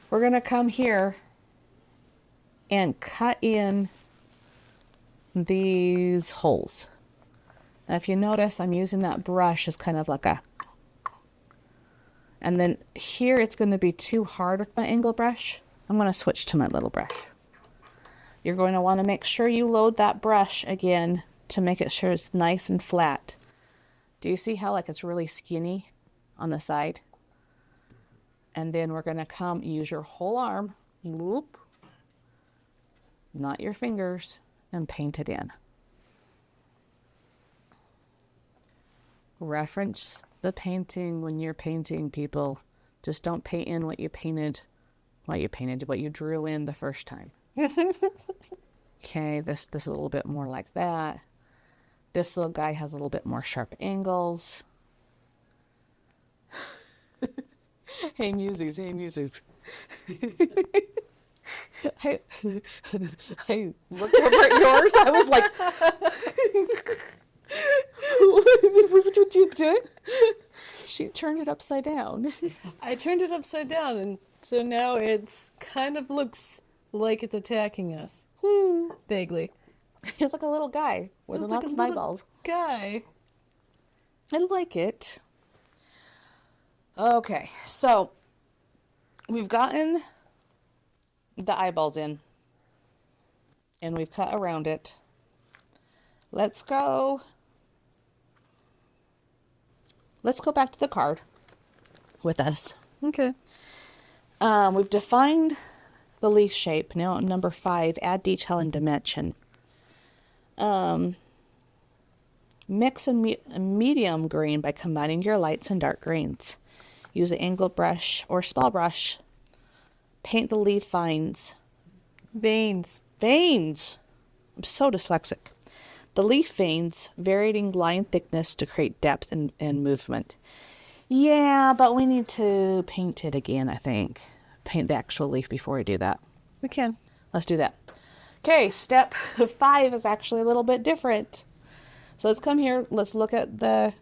[SPEAKER 1] We're going to come here and cut in these holes. Now, if you notice, I'm using that brush as kind of like a, and then here it's going to be too hard with my angle brush. I'm going to switch to my little brush. You're going to want to make sure you load that brush again to make it sure it's nice and flat. Do you see how like it's really skinny on the side? And then we're going to come use your whole arm, whoop, not your fingers, and paint it in. Reference the painting when you're painting, people. Just don't paint in what you drew in the first time. Okay, this is a little bit more like that. This little guy has a little bit more sharp angles. Hey, Muses. I looked over at yours. I was like, what you do? She turned it upside down.
[SPEAKER 2] I turned it upside down, and so now it's kind of looks like it's attacking us. Vaguely.
[SPEAKER 1] He's like a little guy with
[SPEAKER 2] Looks
[SPEAKER 1] lots
[SPEAKER 2] like
[SPEAKER 1] of
[SPEAKER 2] a little
[SPEAKER 1] eyeballs.
[SPEAKER 2] Guy.
[SPEAKER 1] I like it. Okay, so we've gotten the eyeballs in, and we've cut around it. Let's go back to the card with us.
[SPEAKER 2] Okay.
[SPEAKER 1] We've defined the leaf shape. Now number 5, add detail and dimension. Mix a medium green by combining your lights and dark greens. Use an angled brush or small brush. Paint the leaf veins.
[SPEAKER 2] Veins.
[SPEAKER 1] I'm so dyslexic. The leaf veins, varying line thickness to create depth and movement. Yeah, but we need to paint it again, I think. Paint the actual leaf before we do that.
[SPEAKER 2] We can.
[SPEAKER 1] Let's do that. Okay, step 5 is actually a little bit different. So let's come here. Let's look at the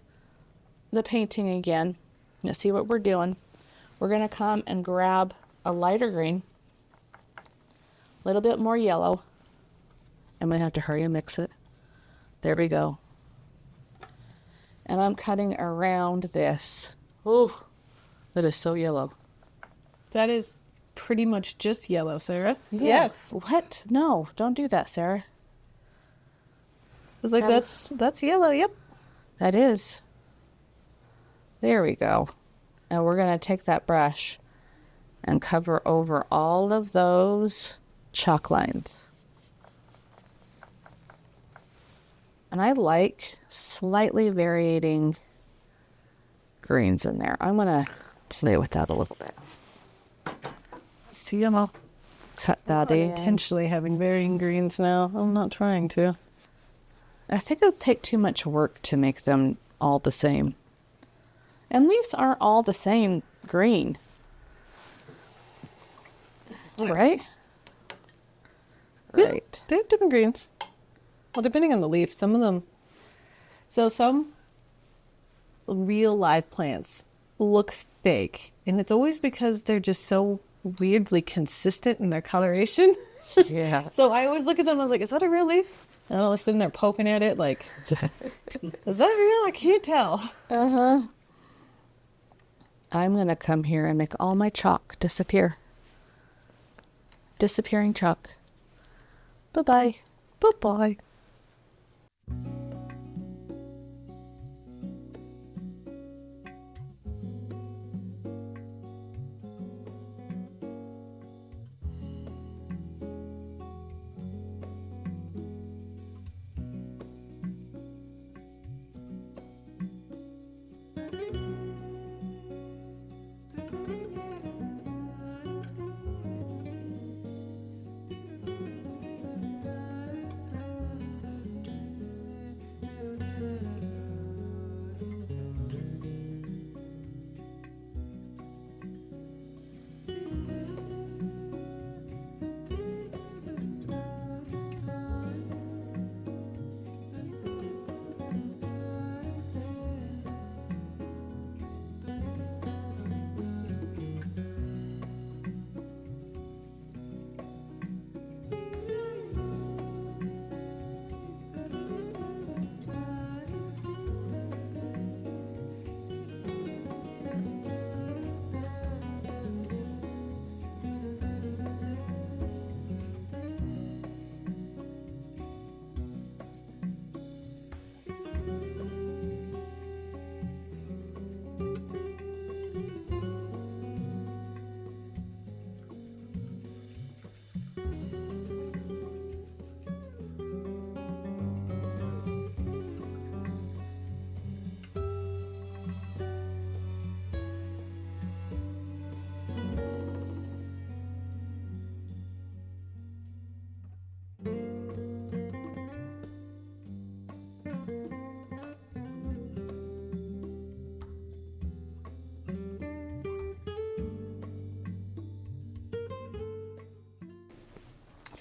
[SPEAKER 1] painting again. Let's see what we're doing. We're going to come and grab a lighter green, a little bit more yellow. I'm going to have to hurry and mix it. There we go. And I'm cutting around this. Oh, that is so yellow.
[SPEAKER 2] That is pretty much just yellow, Sarah.
[SPEAKER 1] Yeah.
[SPEAKER 2] Yes.
[SPEAKER 1] What? No, don't do that, Sarah.
[SPEAKER 2] I was like, that's yellow, yep.
[SPEAKER 1] That is. There we go. And we're going to take that brush and cover over all of those chalk lines. And I like slightly varying greens in there. I'm going to play with that a little bit.
[SPEAKER 2] See, I'm
[SPEAKER 1] Cut that in.
[SPEAKER 2] intentionally having varying greens now. I'm not trying to.
[SPEAKER 1] I think it'll take too much work to make them all the same. And leaves aren't all the same green. Right?
[SPEAKER 2] Yeah,
[SPEAKER 1] Right.
[SPEAKER 2] they have different greens. Well, depending on the leaf, some of them. So some real live plants look fake. And it's always because they're just so weirdly consistent in their coloration.
[SPEAKER 1] Yeah.
[SPEAKER 2] So I always look at them, I was like, is that a real leaf? And I was sitting there poking at it like, is that real? I can't tell.
[SPEAKER 1] Uh-huh. I'm going to come here and make all my chalk disappear. Disappearing chalk. Bye-bye.
[SPEAKER 2] Bye-bye.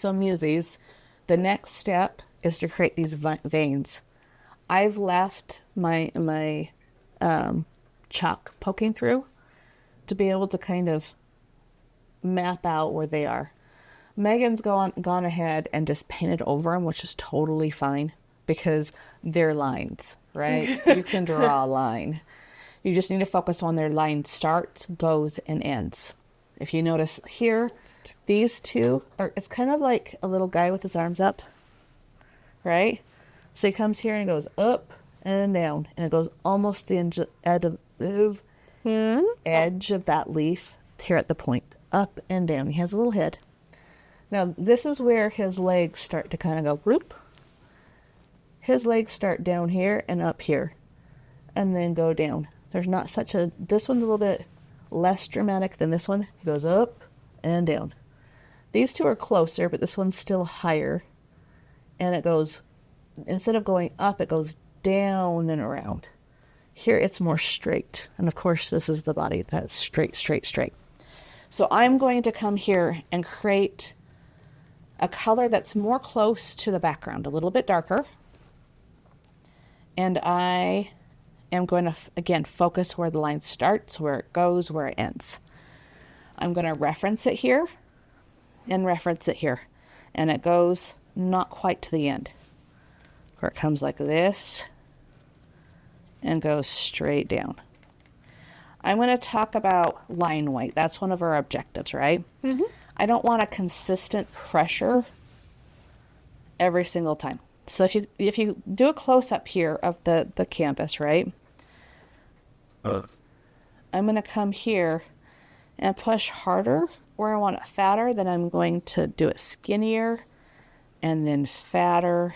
[SPEAKER 1] some Muses, the next step is to create these veins. I've left my chalk poking through to be able to kind of map out where they are. Megan's gone ahead and just painted over them, which is totally fine because they're lines, right? You can draw a line. You just need to focus on their line starts, goes, and ends. If you notice here, these two are, it's kind of like a little guy with his arms up, right? So he comes here and goes up and down, and it goes almost the edge of that leaf here at the point, up and down. He has a little head. Now, this is where his legs start to kind of go whoop. His legs start down here and up here, and then go down. There's not such a, this one's a little bit less dramatic than this one. It goes up and down. These two are closer, but this one's still higher. And it goes, instead of going up, it goes down and around. Here it's more straight. And of course, this is the body that's straight, straight, straight. So I'm going to come here and create a color that's more close to the background, a little bit darker. And I am going to, again, focus where the line starts, where it goes, where it ends. I'm going to reference it here and reference it here. And it goes not quite to the end, where it comes like this and goes straight down. I'm going to talk about line weight. That's one of our objectives, right? Mm-hmm. I don't want a consistent pressure every single time. So if you do a close-up here of the canvas, right? I'm going to come here and push harder where I want it fatter. Then I'm going to do it skinnier and then fatter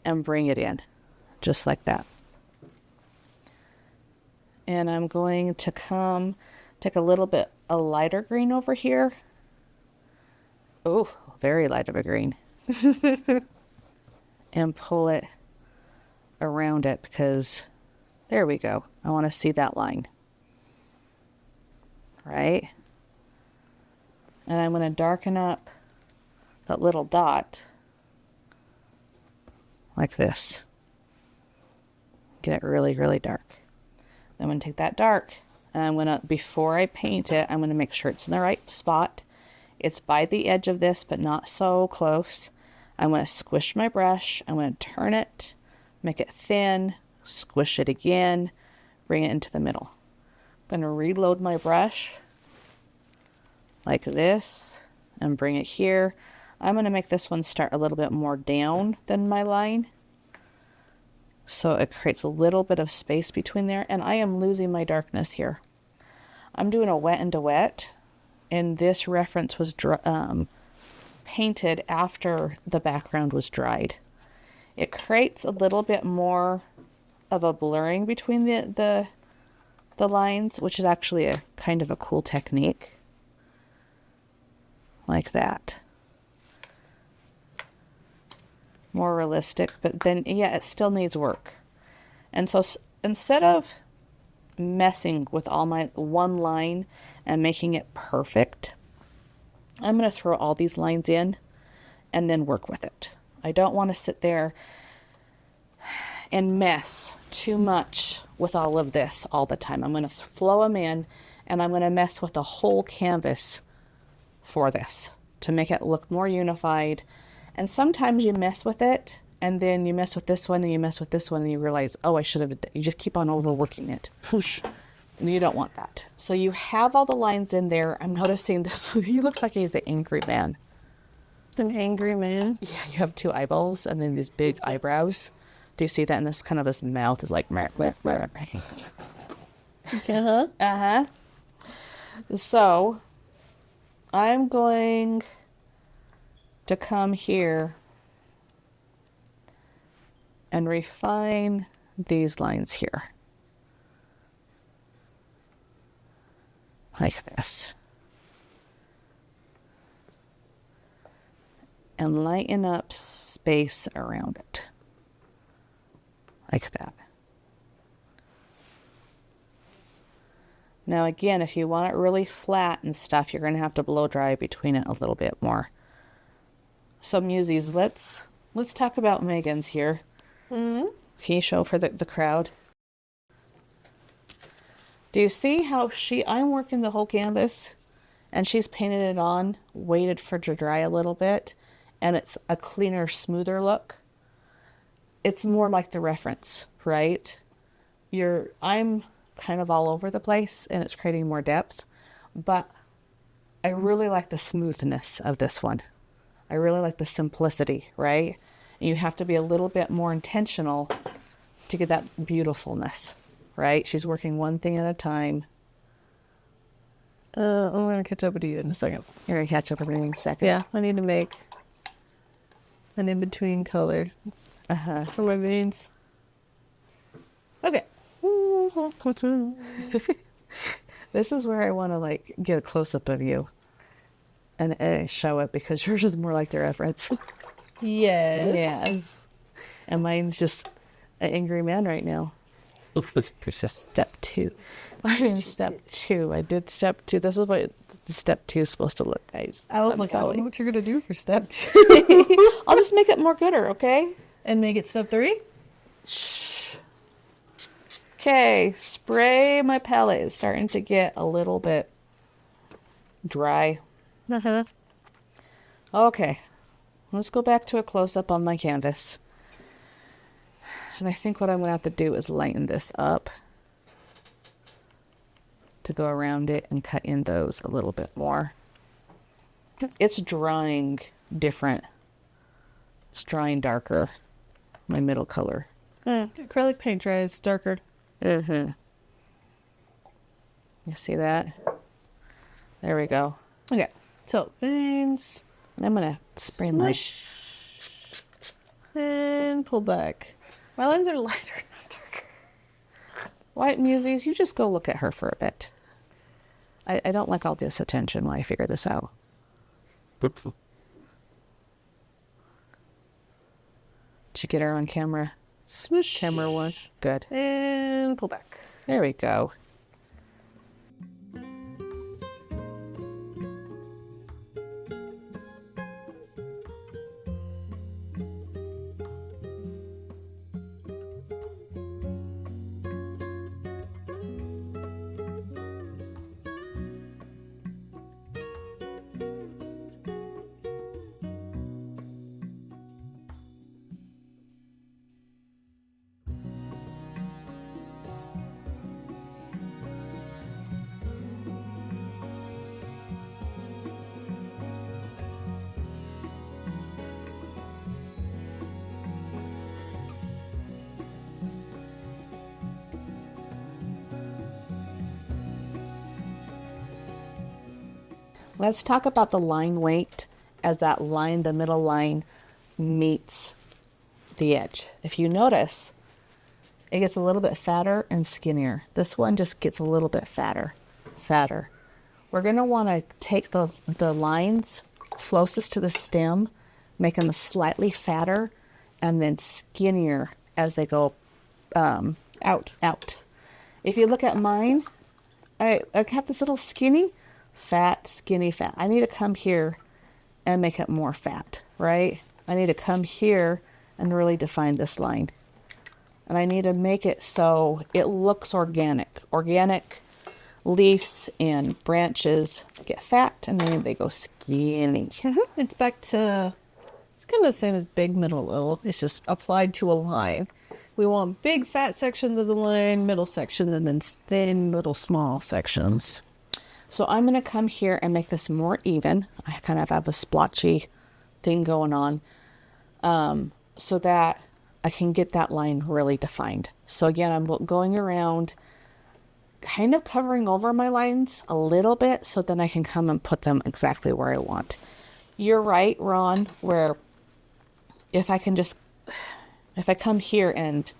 [SPEAKER 1] and bring it in just like that. And I'm going to take a little bit a lighter green over here. Oh, very light of a green. And pull it around it because there we go. I want to see that line. Right? And I'm going to darken up that little dot like this. Get it really, really dark. Then I'm going to take that dark and I'm going to, before I paint it, I'm going to make sure it's in the right spot. It's by the edge of this, but not so close. I'm going to squish my brush. I'm going to turn it, make it thin, squish it again, bring it into the middle. I'm going to reload my brush like this and bring it here. I'm going to make this one start a little bit more down than my line, so it creates a little bit of space between there, and I am losing my darkness here. I'm doing a wet into wet, and this reference was painted after the background was dried. It creates a little bit more of a blurring between the lines, which is actually a kind of a cool technique. Like that. More realistic, but then, yeah, it still needs work. And so instead of messing with all my one line and making it perfect, I'm going to throw all these lines in and then work with it. I don't want to sit there and mess too much with all of this all the time. I'm going to flow them in, and I'm going to mess with the whole canvas for this to make it look more unified. And sometimes you mess with it, and then you mess with this one, and you mess with this one, and you realize, oh, I should have, you just keep on overworking it. And you don't want that. So you have all the lines in there. I'm noticing this. He looks like he's an angry man.
[SPEAKER 2] An angry man?
[SPEAKER 1] Yeah, you have two eyeballs and then these big eyebrows. Do you see that? And this kind of his mouth is like...
[SPEAKER 2] Uh-huh.
[SPEAKER 1] Uh-huh. So I'm going to come here and refine these lines here. Like this. And lighten up space around it. Like that. Now again, if you want it really flat and stuff, you're going to have to blow dry between it a little bit more. So Musies, let's talk about Megan's here. Can you show for the crowd? Do you see how I'm working the whole canvas and she's painted it on, waited for it to dry a little bit, and it's a cleaner, smoother look. It's more like the reference, right? I'm kind of all over the place and it's creating more depth, but I really like the smoothness of this one. I really like the simplicity, right? And you have to be a little bit more intentional to get that beautifulness, right? She's working one thing at a time.
[SPEAKER 2] I'm going to catch up with you in a second.
[SPEAKER 1] You're going to catch up with me in a second.
[SPEAKER 2] Yeah, I need to make an in-between color for my veins. Okay.
[SPEAKER 1] This is where I want to like get a close-up of you and show it, because yours is more like the reference.
[SPEAKER 2] Yes.
[SPEAKER 1] Yes. And mine's just an angry man right now. It's just step 2. I'm in step 2. I did step 2. This is what the step 2 is supposed to look, guys.
[SPEAKER 2] I was
[SPEAKER 1] I'm
[SPEAKER 2] like, I don't
[SPEAKER 1] sorry.
[SPEAKER 2] know what you're going to do for step 2.
[SPEAKER 1] I'll just make it more gooder, okay?
[SPEAKER 2] And make it step 3?
[SPEAKER 1] Shh. Okay, spray. My palette is starting to get a little bit dry. Okay, let's go back to a close-up on my canvas. And I think what I'm going to have to do is lighten this up to go around it and cut in those a little bit more. It's drying different. It's drying darker. My middle color.
[SPEAKER 2] Acrylic paint dries darker.
[SPEAKER 1] You see that? There we go.
[SPEAKER 2] Okay, so veins.
[SPEAKER 1] And I'm going to spray my...
[SPEAKER 2] And pull back. My lines are lighter, not darker.
[SPEAKER 1] White Muses, you just go look at her for a bit. I don't like all this attention while I figure this out. Did you get her on camera?
[SPEAKER 2] Swoosh.
[SPEAKER 1] Camera 1? Good.
[SPEAKER 2] And pull back.
[SPEAKER 1] There we go. Let's talk about the line weight as that line, the middle line, meets the edge. If you notice, it gets a little bit fatter and skinnier. This one just gets a little bit fatter. We're going to want to take the lines closest to the stem, make them slightly fatter, and then skinnier as they go out. If you look at mine, I have this little skinny, skinny, fat. I need to come here and make it more fat, right? I need to come here and really define this line. And I need to make it so it looks organic. Organic leaves and branches get fat and then they go skinny.
[SPEAKER 2] It's back to, it's kind of the same as big, middle, little. It's just applied to a line. We want big, fat sections of the line, middle section, and then thin, little, small sections.
[SPEAKER 1] So I'm going to come here and make this more even. I kind of have a splotchy thing going on so that I can get that line really defined. So again, I'm going around, kind of covering over my lines a little bit so then I can come and put them exactly where I want. You're right, Ron, where if I come here and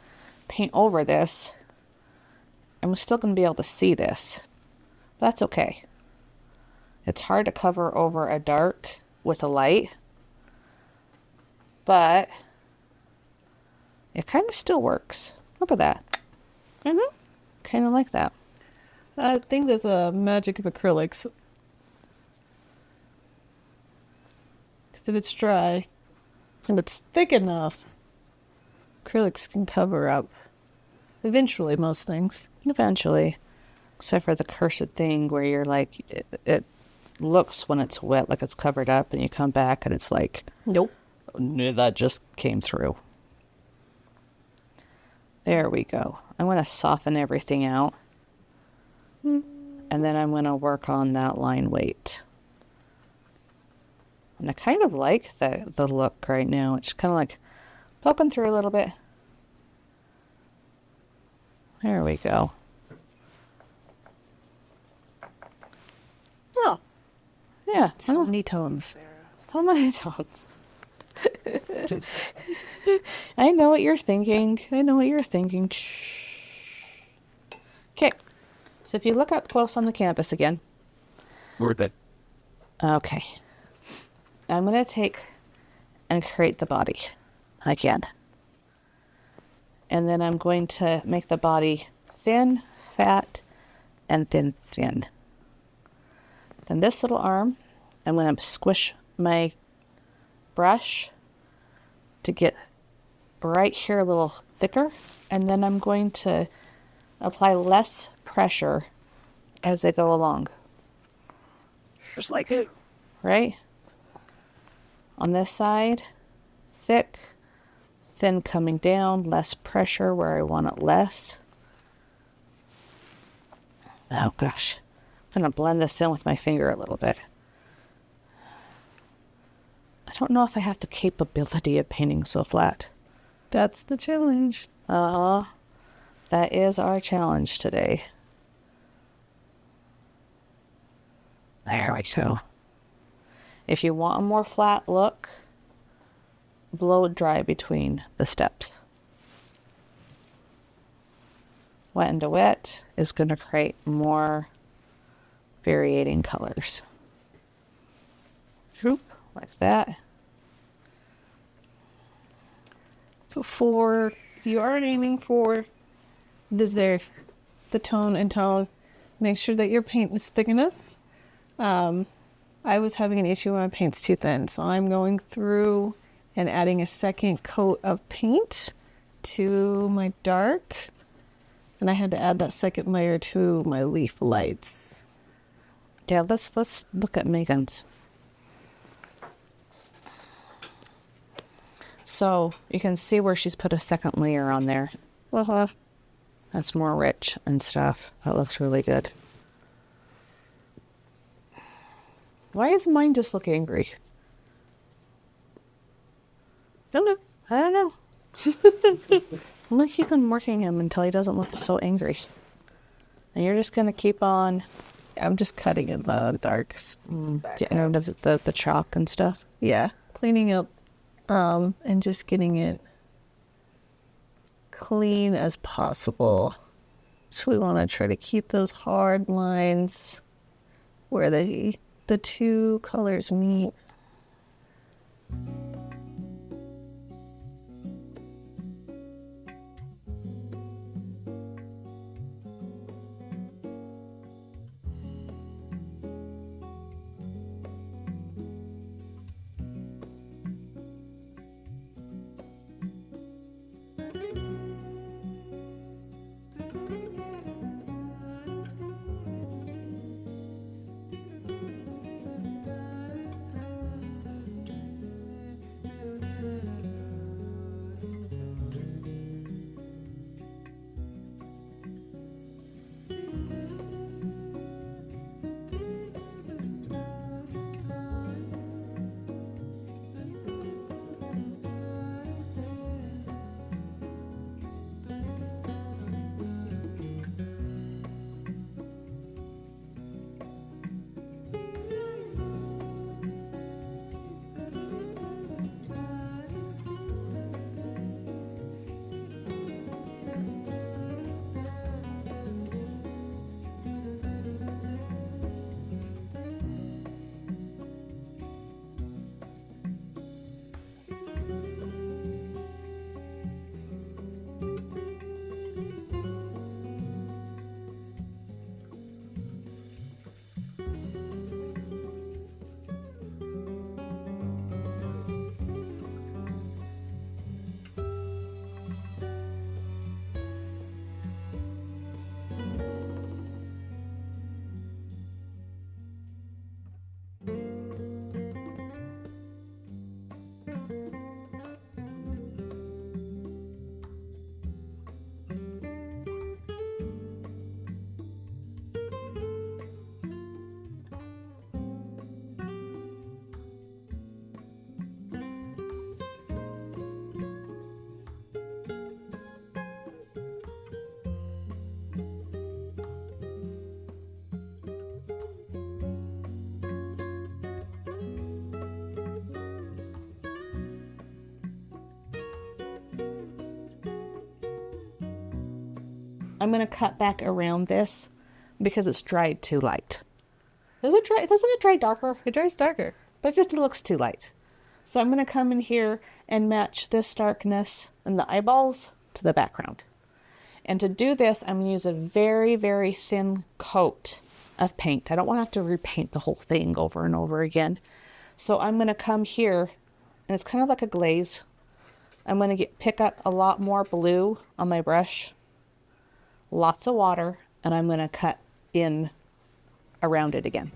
[SPEAKER 1] paint over this, I'm still going to be able to see this. That's okay. It's hard to cover over a dark with a light, but it kind of still works. Look at that. Kind of like that.
[SPEAKER 2] I think that's a magic of acrylics. if it's dry and it's thick enough, acrylics can cover up eventually most things.
[SPEAKER 1] Eventually. Except for the cursed thing where you're like, it looks when it's wet like it's covered up, and you come back and it's like,
[SPEAKER 2] Nope.
[SPEAKER 1] that just came through. There we go. I'm going to soften everything out. And then I'm going to work on that line weight. And I kind of like the look right now. It's kind of like poking through a little bit. There we go.
[SPEAKER 2] Oh,
[SPEAKER 1] Yeah.
[SPEAKER 2] so many tones.
[SPEAKER 1] So many tones. I know what you're thinking. I know what you're thinking. Shh. Okay. So if you look up close on the canvas again.
[SPEAKER 3] Worth it.
[SPEAKER 1] Okay. I'm going to take and create the body again. And then I'm going to make the body thin, fat, and thin, thin. Then this little arm, I'm going to squish my brush to get right here a little thicker. And then I'm going to apply less pressure as I go along.
[SPEAKER 2] Just like it.
[SPEAKER 1] Right? On this side, thick, thin coming down, less pressure where I want it less. Oh gosh. I'm going to blend this in with my finger a little bit. I don't know if I have the capability of painting so flat.
[SPEAKER 2] That's the challenge.
[SPEAKER 1] That is our challenge today. There we go. If you want a more flat look, blow dry between the steps. Wet into wet is going to create more varying colors. Whoop, like that.
[SPEAKER 2] So for you are aiming for this the tone and tone, make sure that your paint is thick enough. I was having an issue when my paint's too thin, so I'm going through and adding a second coat of paint to my dark, and I had to add that second layer to my leaf lights.
[SPEAKER 1] Yeah, let's look at Megan's. So you can see where she's put a second layer on there. That's more rich and stuff. That looks really good. Why does mine just look angry?
[SPEAKER 2] Don't know.
[SPEAKER 1] I don't know. Unless you've been working him until he doesn't look so angry. And you're just going to keep on
[SPEAKER 2] I'm just cutting in the darks.
[SPEAKER 1] getting rid of the chalk and stuff.
[SPEAKER 2] Yeah, cleaning up and just getting it clean as possible. So we want to try to keep those hard lines where the two colors meet.
[SPEAKER 1] I'm going to cut back around this because it's dried too light. Doesn't it dry darker?
[SPEAKER 2] It dries darker.
[SPEAKER 1] But it just looks too light. So I'm going to come in here and match this darkness and the eyeballs to the background. And to do this, I'm going to use a very, very thin coat of paint. I don't want to have to repaint the whole thing over and over again. So I'm going to come here, and it's kind of like a glaze. I'm going to pick up a lot more blue on my brush, lots of water, and I'm going to cut in around it again.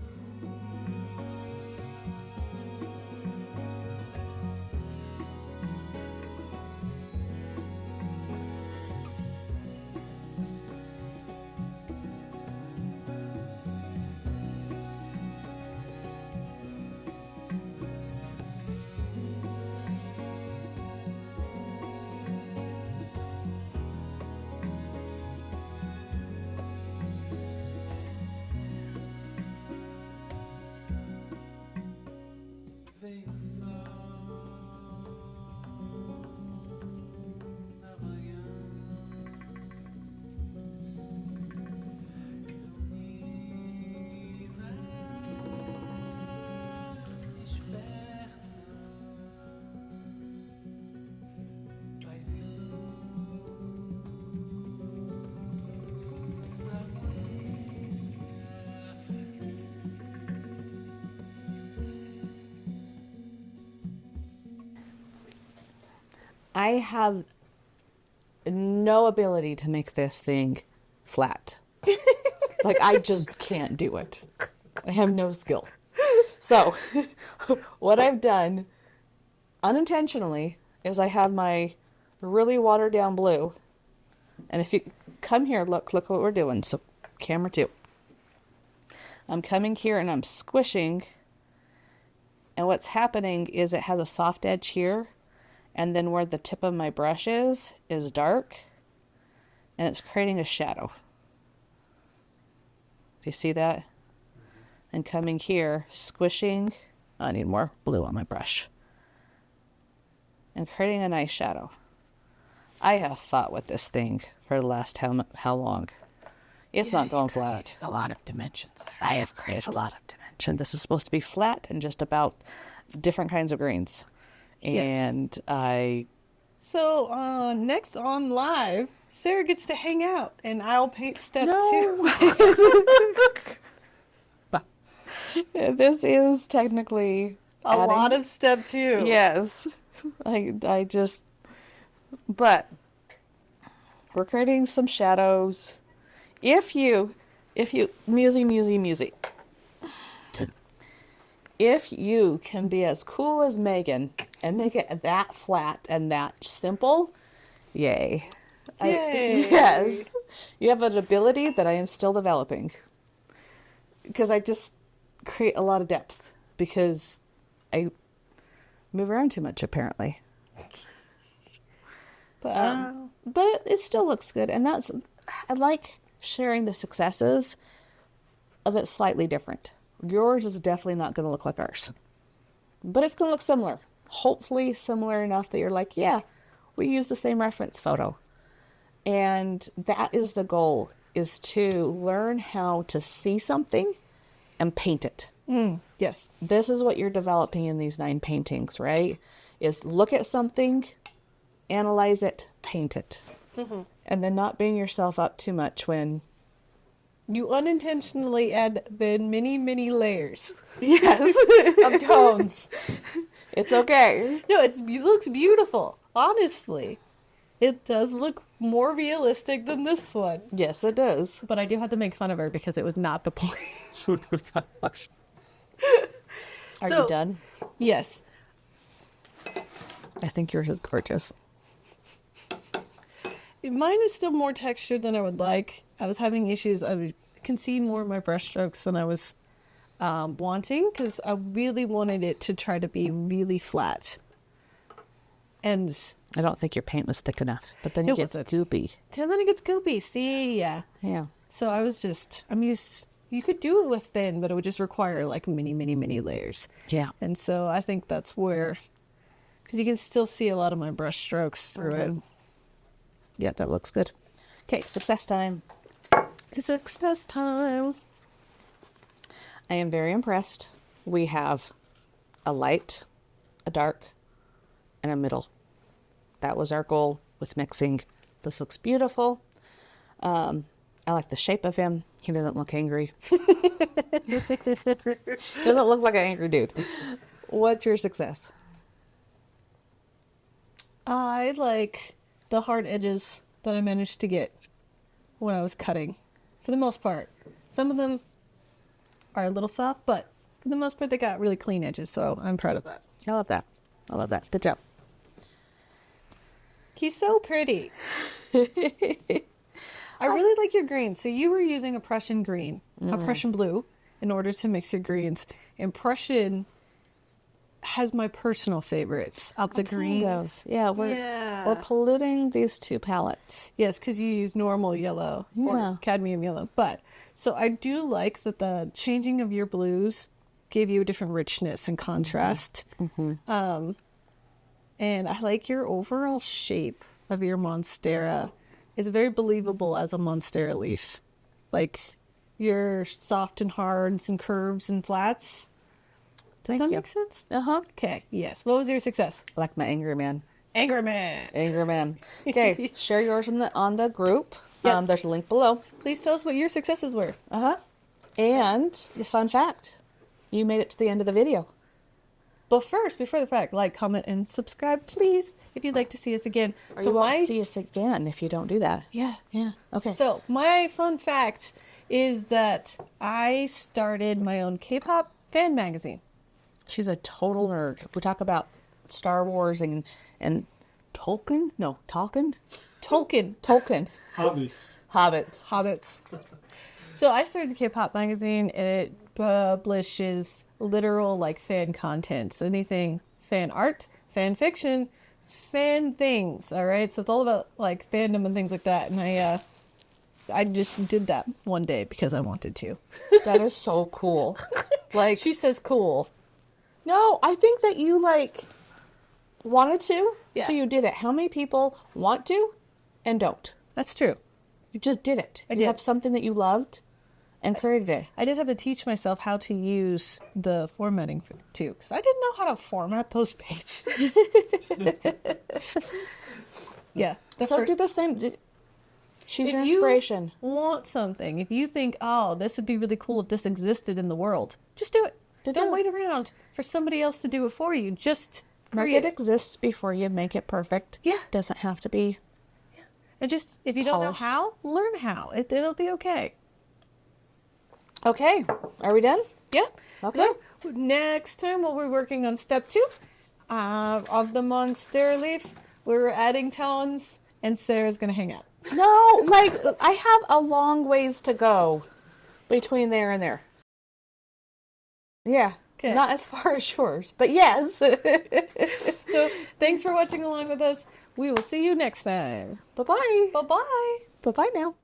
[SPEAKER 1] I have no ability to make this thing flat. Like, I just can't do it. I have no skill. So, what I've done unintentionally is I have my really watered down blue. And if you come here, look what we're doing. So, camera 2. I'm coming here and I'm squishing. And what's happening is it has a soft edge here. And then where the tip of my brush is dark. And it's creating a shadow. Do you see that? And coming here, squishing. I need more blue on my brush. And creating a nice shadow. I have fought with this thing for the last how long? It's not going flat.
[SPEAKER 2] A lot of dimensions.
[SPEAKER 1] I have created a lot of dimension. This is supposed to be flat and just about different kinds of greens. And
[SPEAKER 2] So next on live, Sarah gets to hang out, and I'll paint step 2.
[SPEAKER 1] This is technically
[SPEAKER 2] A lot of step 2.
[SPEAKER 1] Yes, but we're creating some shadows. If you, Musey. If you can be as cool as Megan and make it that flat and that simple, yay. Yes. You have an ability that I am still developing. Because I just create a lot of depth. Because I move around too much, apparently. But it still looks good. And I like sharing the successes of it slightly different. Yours is definitely not going to look like ours. But it's going to look similar. Hopefully similar enough that you're like, yeah, we use the same reference photo. And that is the goal, is to learn how to see something and paint it.
[SPEAKER 2] Yes.
[SPEAKER 1] This is what you're developing in these 9 paintings, right? Is look at something, analyze it, paint it. Mm-hmm. And then not beating yourself up too much when
[SPEAKER 2] you unintentionally add the many, many layers.
[SPEAKER 1] Yes.
[SPEAKER 2] Of tones.
[SPEAKER 1] It's okay.
[SPEAKER 2] No, it looks beautiful. Honestly. It does look more realistic than this one.
[SPEAKER 1] Yes, it does.
[SPEAKER 2] But I do have to make fun of her because it was not the point.
[SPEAKER 1] Are you done?
[SPEAKER 2] Yes.
[SPEAKER 1] I think yours is gorgeous.
[SPEAKER 2] Mine is still more textured than I would like. I was having issues. I can see more of my brush strokes than I was wanting, because I really wanted it to try to be really flat. And
[SPEAKER 1] I don't think your paint was thick enough, but then it gets goopy.
[SPEAKER 2] And then it gets goopy. See, yeah. So I was I'm used. You could do it with thin, but it would just require like many, many, many layers.
[SPEAKER 1] Yeah.
[SPEAKER 2] And so I think that's where, because you can still see a lot of my brush strokes through it.
[SPEAKER 1] Yeah, that looks good. Okay, success time.
[SPEAKER 2] Success time.
[SPEAKER 1] I am very impressed. We have a light, a dark, and a middle. That was our goal with mixing. This looks beautiful. I like the shape of him. He doesn't look angry. Doesn't look like an angry dude. What's your success?
[SPEAKER 2] I like the hard edges that I managed to get when I was cutting, for the most part. Some of them are a little soft, but for the most part, they got really clean edges, so I'm proud of that.
[SPEAKER 1] I love that. I love that. Good job.
[SPEAKER 2] He's so pretty. I really like your green. So you were using a Prussian green, a Prussian blue, in order to mix your greens. And Prussian has my personal favorites of the greens.
[SPEAKER 1] Yeah, we're polluting these two palettes.
[SPEAKER 2] Yes, because you use normal yellow or cadmium yellow. But so I do like that the changing of your blues gave you a different richness and contrast. And I like your overall shape of your Monstera. It's very believable as a Monstera leaf. Like your soft and hards and curves and flats. Does that make sense? Okay, yes. What was your success?
[SPEAKER 1] I like my angry man.
[SPEAKER 2] Angry man.
[SPEAKER 1] Angry man. Okay, share yours on the group.
[SPEAKER 2] Yes.
[SPEAKER 1] There's a link below.
[SPEAKER 2] Please tell us what your successes were.
[SPEAKER 1] And the fun fact, you made it to the end of the video.
[SPEAKER 2] But first, before the fact, like, comment, and subscribe, please, if you'd like to see us again.
[SPEAKER 1] Or you won't see us again if you don't do that.
[SPEAKER 2] Yeah.
[SPEAKER 1] Okay.
[SPEAKER 2] So my fun fact is that I started my own K-pop fan magazine.
[SPEAKER 1] She's a total nerd. We talk about Star Wars and Tolkien. No, Tolkien. Hobbits.
[SPEAKER 2] So I started the K-pop magazine, and it publishes literal like fan content. So anything fan art, fan fiction, fan things. All right. So it's all about like fandom and things like that. And I just did that one day because I wanted to.
[SPEAKER 1] That is so cool. Like,
[SPEAKER 2] She says cool.
[SPEAKER 1] no, I think that you like wanted to,
[SPEAKER 2] Yeah.
[SPEAKER 1] so you did it. How many people want to and don't?
[SPEAKER 2] That's true.
[SPEAKER 1] You just did it.
[SPEAKER 2] I
[SPEAKER 1] You
[SPEAKER 2] did.
[SPEAKER 1] have something that you loved and created it.
[SPEAKER 2] I did have to teach myself how to use the formatting too, because I didn't know how to format those pages. Yeah.
[SPEAKER 1] So do the same. She's
[SPEAKER 2] If
[SPEAKER 1] your
[SPEAKER 2] you
[SPEAKER 1] inspiration.
[SPEAKER 2] want something, if you think, oh, this would be really cool if this existed in the world, just do it. Don't wait around for somebody else to do it for you. Just
[SPEAKER 1] Make
[SPEAKER 2] create
[SPEAKER 1] it exists before you make it perfect.
[SPEAKER 2] Yeah.
[SPEAKER 1] Doesn't have to be.
[SPEAKER 2] And just, if you don't know
[SPEAKER 1] Polished.
[SPEAKER 2] how, learn how. It'll be okay.
[SPEAKER 1] Okay. Are we done?
[SPEAKER 2] Yeah.
[SPEAKER 1] Okay.
[SPEAKER 2] So, next time we'll be working on step 2 of the Monstera Leaf. We're adding tones, and Sarah's going to hang out.
[SPEAKER 1] No, like, I have a long ways to go between there and there. Yeah.
[SPEAKER 2] Okay.
[SPEAKER 1] Not as far as yours, but yes.
[SPEAKER 2] So, thanks for watching along with us. We will see you next time.
[SPEAKER 1] Bye-bye.
[SPEAKER 2] Bye-bye.
[SPEAKER 1] Bye-bye now.